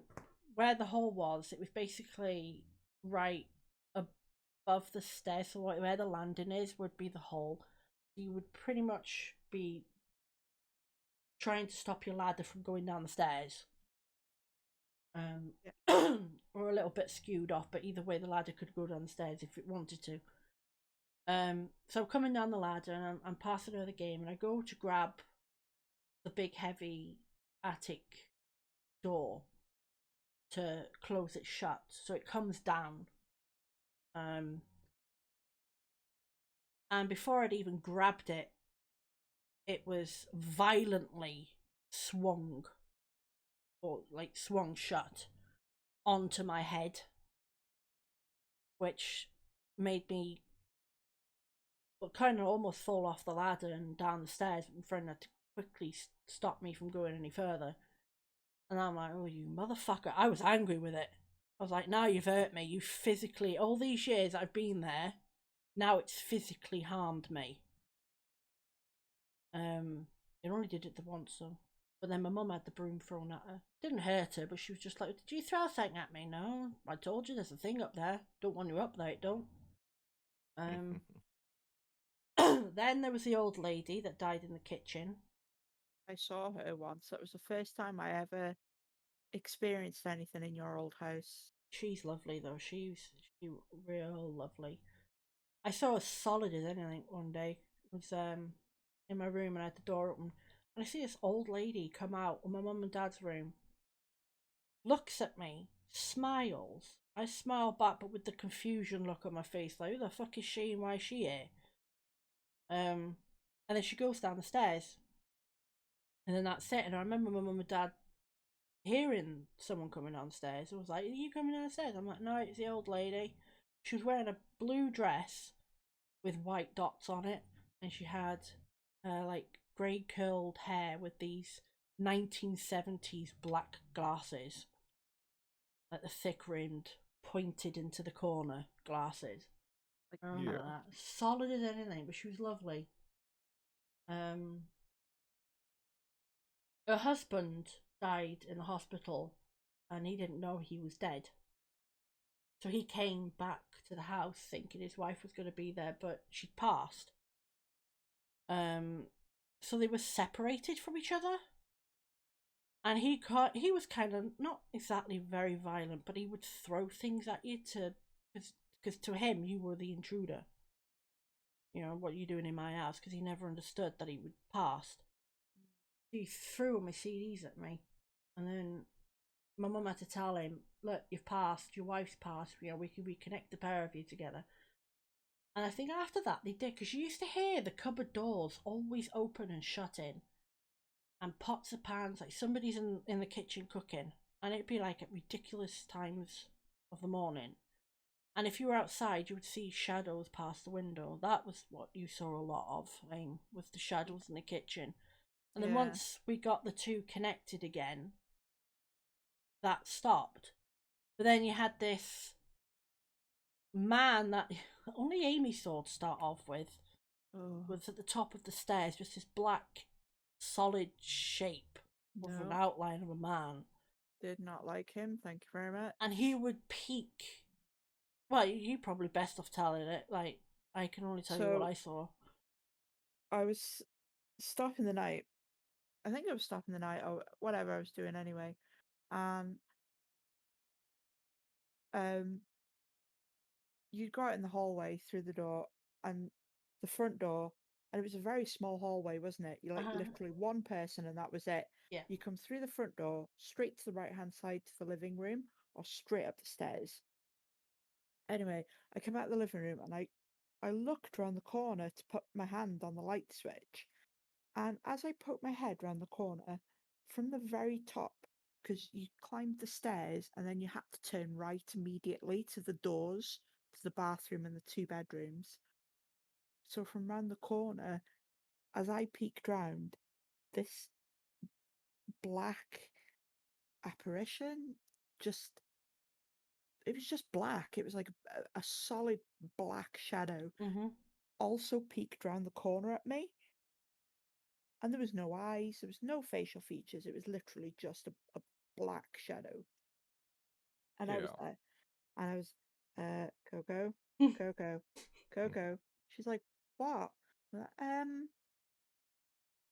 where the hole was, it was basically right above the stairs. So where the landing is would be the hole. You would pretty much be trying to stop your ladder from going down the stairs. Yeah. Or a little bit skewed off, but either way, the ladder could go down the stairs if it wanted to. So I'm coming down the ladder, and I'm passing her the game, and I go to grab the big heavy attic door to close it shut, so it comes down. And before I'd even grabbed it, it was violently swung, or like swung shut onto my head, which made me kind of almost fall off the ladder and down the stairs. My friend had to quickly stop me from going any further. And I'm like, oh, you motherfucker. I was angry with it. I was like, now you've hurt me. You physically, all these years I've been there, now it's physically harmed me. It only did it the once, so. But then my mum had the broom thrown at her. Didn't hurt her, but she was just like, did you throw something at me? No, I told you there's a thing up there. Don't want you up there, it don't. Then there was the old lady that died in the kitchen. I saw her once. That was the first time I ever experienced anything in your old house. She's lovely though. She's real lovely. I saw her solid as anything one day. It was in my room, and I had the door open, and I see this old lady come out of my mum and dad's room, looks at me, smiles. I smile back, but with the confusion look on my face, like, who the fuck is she and why is she here? And then she goes down the stairs, and then that's it. And I remember my mum and dad hearing someone coming downstairs. I was like, are you coming downstairs? I'm like, no, it's the old lady. She was wearing a blue dress with white dots on it, and she had like grey curled hair with these 1970s black glasses, like the thick rimmed, pointed into the corner glasses. Like, I remember that. Solid as anything, but she was lovely. Her husband died in the hospital, and he didn't know he was dead. So he came back to the house thinking his wife was going to be there, but she'd passed. So they were separated from each other. And he was kind of not exactly very violent, but he would throw things at you because to him you were the intruder. You know, what are you doing in my house? Because he never understood that he would passed. He threw all my CDs at me, and then my mum had to tell him, look, you've passed, your wife's passed, you know, we can reconnect the pair of you together. And I think after that they did, because you used to hear the cupboard doors always open and shut in, and pots of pans, like somebody's in the kitchen cooking, and it'd be like at ridiculous times of the morning. And if you were outside, you would see shadows past the window. That was what you saw a lot of, was the shadows in the kitchen. And then once we got the two connected again, that stopped. But then you had this man that only Amy saw to start off with, was at the top of the stairs, just this black, solid shape with an outline of a man. Did not like him, thank you very much. And he would peek. Well, you probably best off telling it. Like, I can only tell you what I saw. I was stopping the night. I think I was stopping the night or whatever I was doing anyway. And you'd go out in the hallway through the door and the front door, and it was a very small hallway, wasn't it? You're like literally one person and that was it. Yeah. You come through the front door, straight to the right hand side to the living room, or straight up the stairs. Anyway, I came out of the living room and I looked around the corner to put my hand on the light switch. And as I poked my head round the corner, from the very top, because you climbed the stairs and then you had to turn right immediately to the doors to the bathroom and the two bedrooms. So from round the corner, as I peeked round, this black apparition. It was just black. It was like a solid black shadow. Mm-hmm. Also peeked round the corner at me. And there was no eyes, there was no facial features. It was literally just a black shadow. And I was Yeah. there. And I was, Coco, Coco, Coco. She's like, what? I'm like,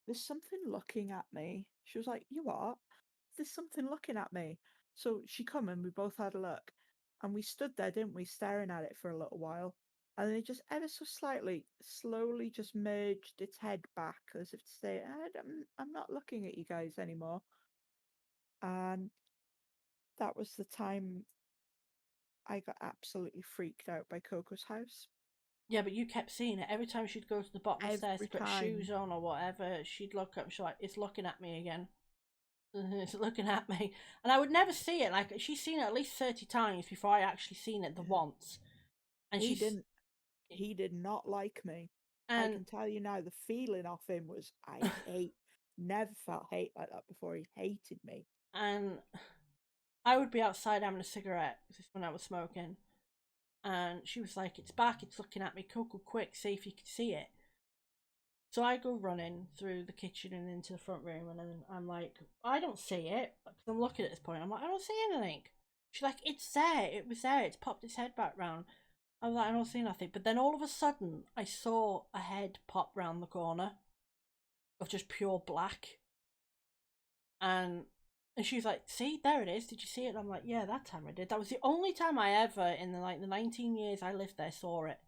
there's something looking at me. She was like, you what? There's something looking at me. So she come and we both had a look. And we stood there, didn't we, staring at it for a little while. And then it just ever so slightly, slowly just merged its head back as if to say, I'm not looking at you guys anymore. And that was the time I got absolutely freaked out by Coco's house. Yeah, but you kept seeing it. Every time she'd go to the bottom of the stairs Every to put time. shoes on or whatever, she'd look up. She's like, "It's looking at me again. It's looking at me." And I would never see it. Like, she's seen it at least 30 times before I actually seen it the Yeah. once. And He did not like me. I And can tell you now, the feeling of him was never felt hate like that before. He hated me. and I would be outside having a cigarette. This is when I was smoking. And she was like, "It's back. It's looking at me. Coco, quick, see if you can see it." So I go running through the kitchen and into the front room, and then I'm like, "I don't see it," because I'm looking at this point. I'm like, "I don't see anything." She's like, "It's there. It was there. It's popped its head back round." I was like, "I don't see nothing." But then all of a sudden, I saw a head pop round the corner of just pure black, and she's like, "See, there it is. Did you see it?" And I'm like, "Yeah, that time I did. That was the only time I ever, in the 19 years I lived there, saw it."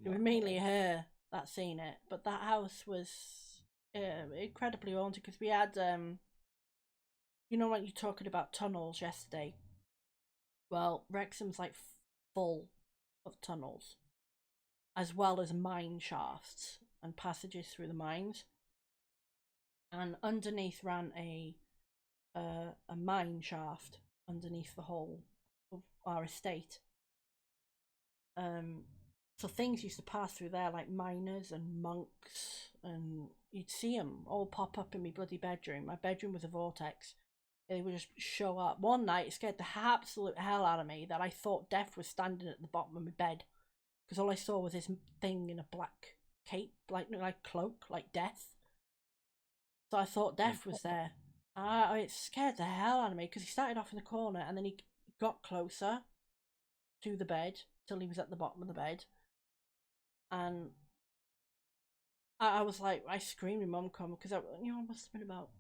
It was mainly Wow. her that seen it, but that house was incredibly haunted because we had you know, like you talking about tunnels yesterday. Well, Wrexham's like full of tunnels, as well as mine shafts and passages through the mines. And underneath ran a mine shaft underneath the whole of our estate. Um, so things used to pass through there, like miners and monks, and you'd see them all pop up in my bloody bedroom. My bedroom was a vortex. They would just show up. One night, it scared the absolute hell out of me that I thought death was standing at the bottom of my bed, because all I saw was this thing in a black cape, like cloak, like death. So I thought death was there. It scared the hell out of me because he started off in the corner and then he got closer to the bed till he was at the bottom of the bed. And I was like, I screamed, my mum come because I must have been about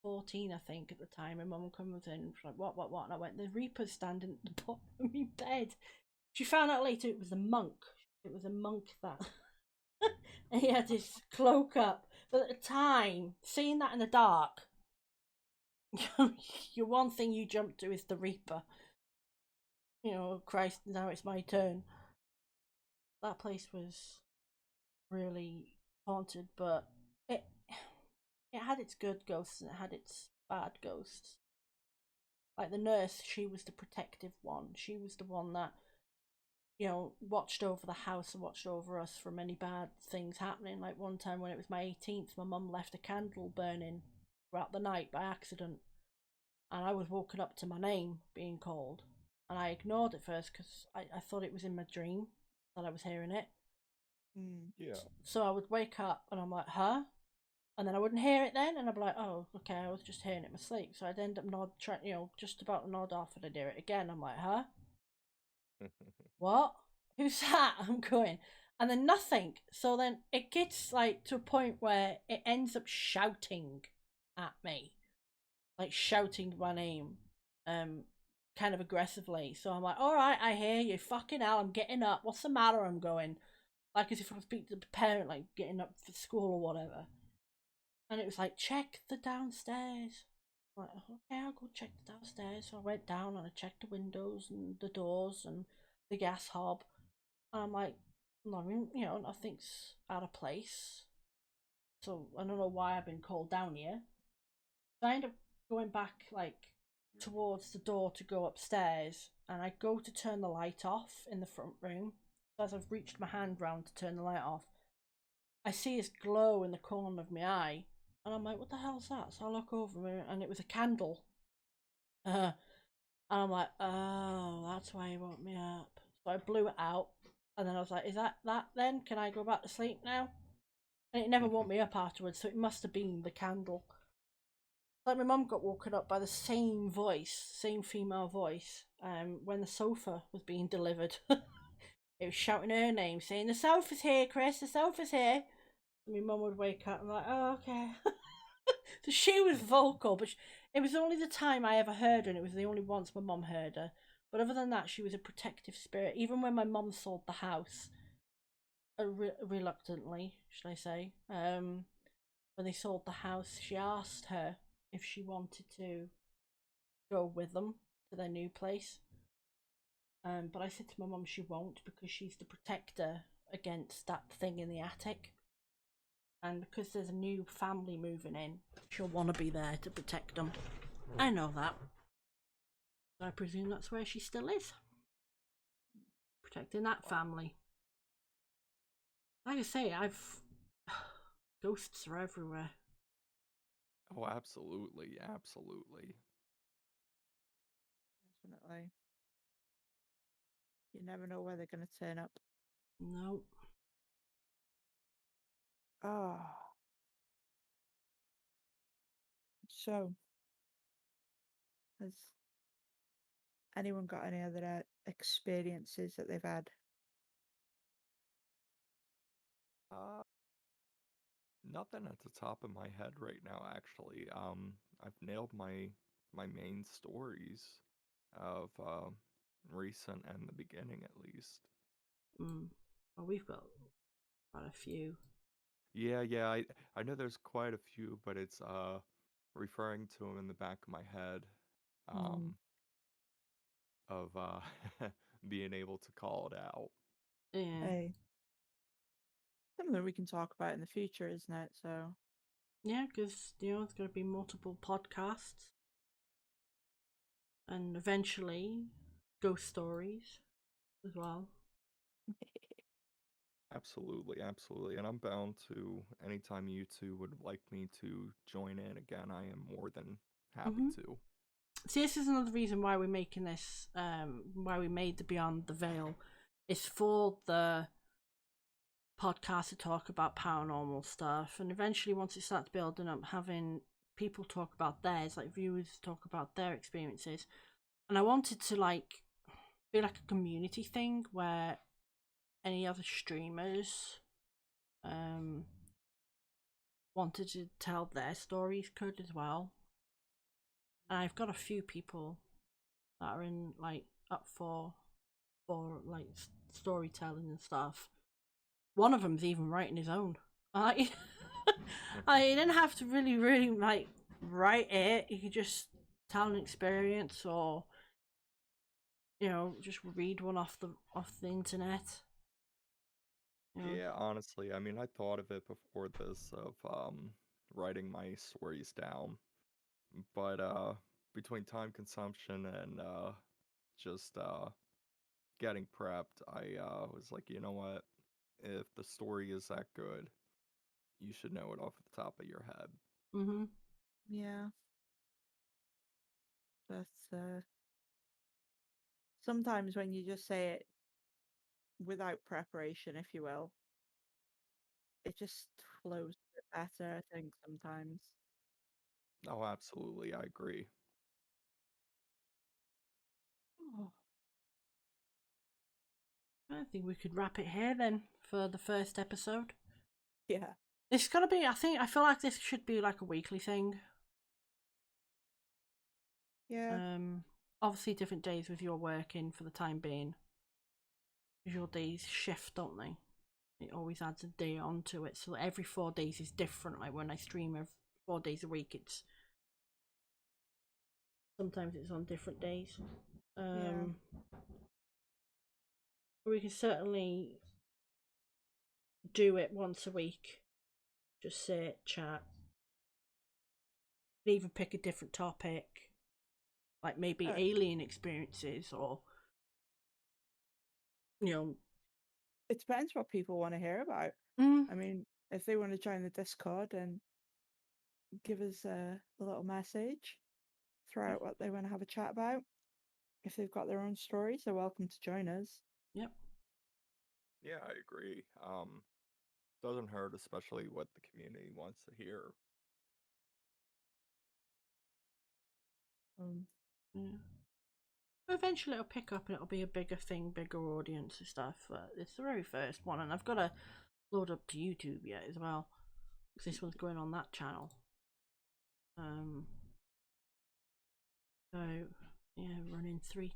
14, I think, at the time. My mum comes in, she's like, what? And I went, "The Reaper's standing at the bottom of my bed." She found out later it was a monk. It was a monk that. And he had his cloak up. But at the time, seeing that in the dark, your one thing you jump to is the Reaper. Christ, now it's my turn. That place was really haunted, but it had its good ghosts and it had its bad ghosts. Like the nurse, she was the protective one. She was the one that, watched over the house and watched over us from any bad things happening. Like one time when it was my 18th, my mum left a candle burning throughout the night by accident. And I was woken up to my name being called. And I ignored it first because I thought it was in my dream that I was hearing it. Yeah. So I would wake up and I'm like, "Huh?" And then I wouldn't hear it then, and I'd be like, "Oh, okay, I was just hearing it in my sleep." So I'd end up just about to nod off, and I'd hear it again. I'm like, "Huh? What? Who's that?" I'm going, and then nothing. So then it gets like to a point where it ends up shouting at me, like shouting my name, kind of aggressively. So I'm like, "All right, I hear you. Fucking hell, I'm getting up. What's the matter?" I'm going, like as if I speak to the parent, like getting up for school or whatever. And it was like, "Check the downstairs." I'm like, "Okay, I'll go check the downstairs." So I went down and I checked the windows and the doors and the gas hob. And I'm like, nothing's out of place. So I don't know why I've been called down here. So I end up going back like towards the door to go upstairs, and I go to turn the light off in the front room. So as I've reached my hand round to turn the light off, I see this glow in the corner of my eye, And I'm like, what the hell's that? So I look over and it was a candle. And I'm like, oh, that's why he woke me up. So I blew it out. And then I was like, is that then? Can I go back to sleep now? And it never woke me up afterwards, so it must have been the candle. Like my mum got woken up by the same voice, same female voice, when the sofa was being delivered. It was shouting her name, saying, "The sofa's here, Chris, the sofa's here." And my mum would wake up and I'm like, oh, okay. So she was vocal, but it was only the time I ever heard her, and it was the only once my mum heard her. But other than that, she was a protective spirit. Even when my mum sold the house, reluctantly, should I say, when they sold the house, she asked her if she wanted to go with them to their new place. But I said to my mum she won't, because she's the protector against that thing in the attic. And because there's a new family moving in, she'll want to be there to protect them. I know that. I presume that's where she still is. Protecting that family. Like I say, ghosts are everywhere. Oh, absolutely, absolutely. Definitely. You never know where they're going to turn up. No. Oh. So, has anyone got any other experiences that they've had? Uh, Nothing at the top of my head right now, actually. I've nailed my main stories of recent and the beginning, at least. Well, we've got quite a few. Yeah. I know there's quite a few, but it's referring to them in the back of my head, Mm. of being able to call it out. Yeah. Hey, something we can talk about in the future, isn't it? So, Yeah, because, there's going to be multiple podcasts. And eventually, ghost stories as well. Absolutely, absolutely. And I'm bound to, anytime you two would like me to join in again, I am more than happy Mm-hmm. to. See, this is another reason why we're making this, why we made the Beyond the Veil, is for the podcast to talk about paranormal stuff. And eventually, once it starts building up, having people talk about theirs, like viewers talk about their experiences. And I wanted to, be like a community thing where any other streamers wanted to tell their stories could as well. And I've got a few people that are in up for storytelling and stuff. One of them's even writing his own. I didn't have to really write it. You could just tell an experience, or just read one off the internet. Yeah, honestly, I mean, I thought of it before this of writing my stories down, but between time consumption and just getting prepped, I was like, you know what? If the story is that good, you should know it off the top of your head. Mm-hmm. yeah. But sometimes when you just say it without preparation, if you will, it just flows a bit better, I think, sometimes. Oh, absolutely, I agree. Oh, I think we could wrap it here then for the first episode. yeah. It's gotta be. I feel like this should be like a weekly thing. Yeah. Obviously different days with your working for the time being. Your days shift, don't they? It always adds a day onto it, so every 4 days is different. Like when I stream 4 days a week, it's sometimes it's on different days. Yeah. We can certainly do it once a week. Just sit, chat, even pick a different topic, like maybe alien experiences, or It depends what people want to hear about. Mm. I mean, if they want to join the Discord and give us a little message, throw out what they want to have a chat about. If they've got their own stories, they're welcome to join us. Yep. Yeah, I agree. Doesn't hurt, especially what the community wants to hear. Yeah. Eventually it'll pick up and it'll be a bigger thing, bigger audience and stuff. But it's the very first one, and I've got to load up to YouTube yet as well, because this one's going on that channel. So yeah, running three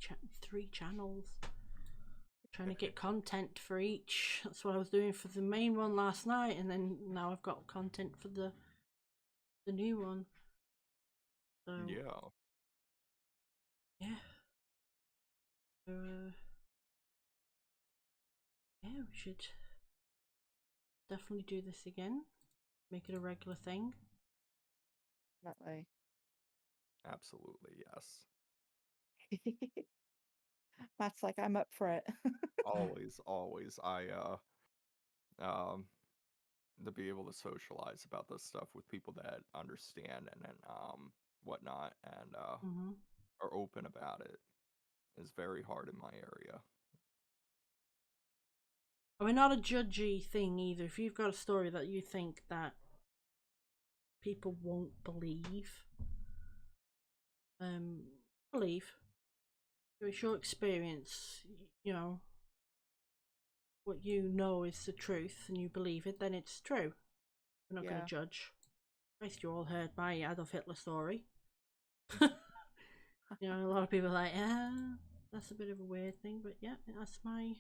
channels, trying to get content for each. That's what I was doing for the main one last night, and then now I've got content for the new one. So Yeah. So, yeah, we should definitely do this again. Make it a regular thing. Definitely. Absolutely, yes. Matt's like, I'm up for it. Always, always. To be able to socialize about this stuff with people that understand and whatnot and are open about it is very hard in my area. I mean, not a judgy thing either. If you've got a story that you think that people won't believe, believe. It's your experience, you know, what you know is the truth and you believe it, then it's true. We're not going to judge. Christ, you all heard my Adolf Hitler story. You know, a lot of people are like, that's a bit of a weird thing, but yeah, that's my,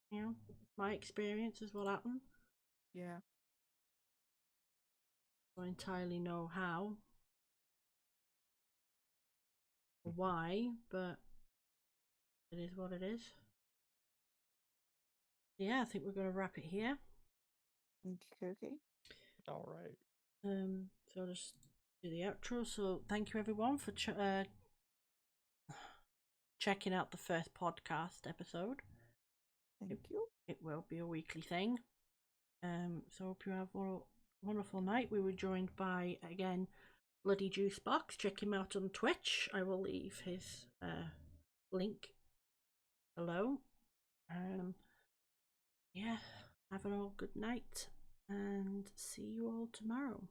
you know, my experience is what happened. Yeah. I don't entirely know how or why, but it is what it is. Yeah, I think we're going to wrap it here. Okay. All right. So I'll just do the outro. So thank you everyone for checking out the first podcast episode. Thank you. It will be a weekly thing. So hope you have a wonderful night. We were joined by, again, BloodyJuiceBox. Check him out on Twitch. I will leave his link below. Yeah, have an all good night and see you all tomorrow.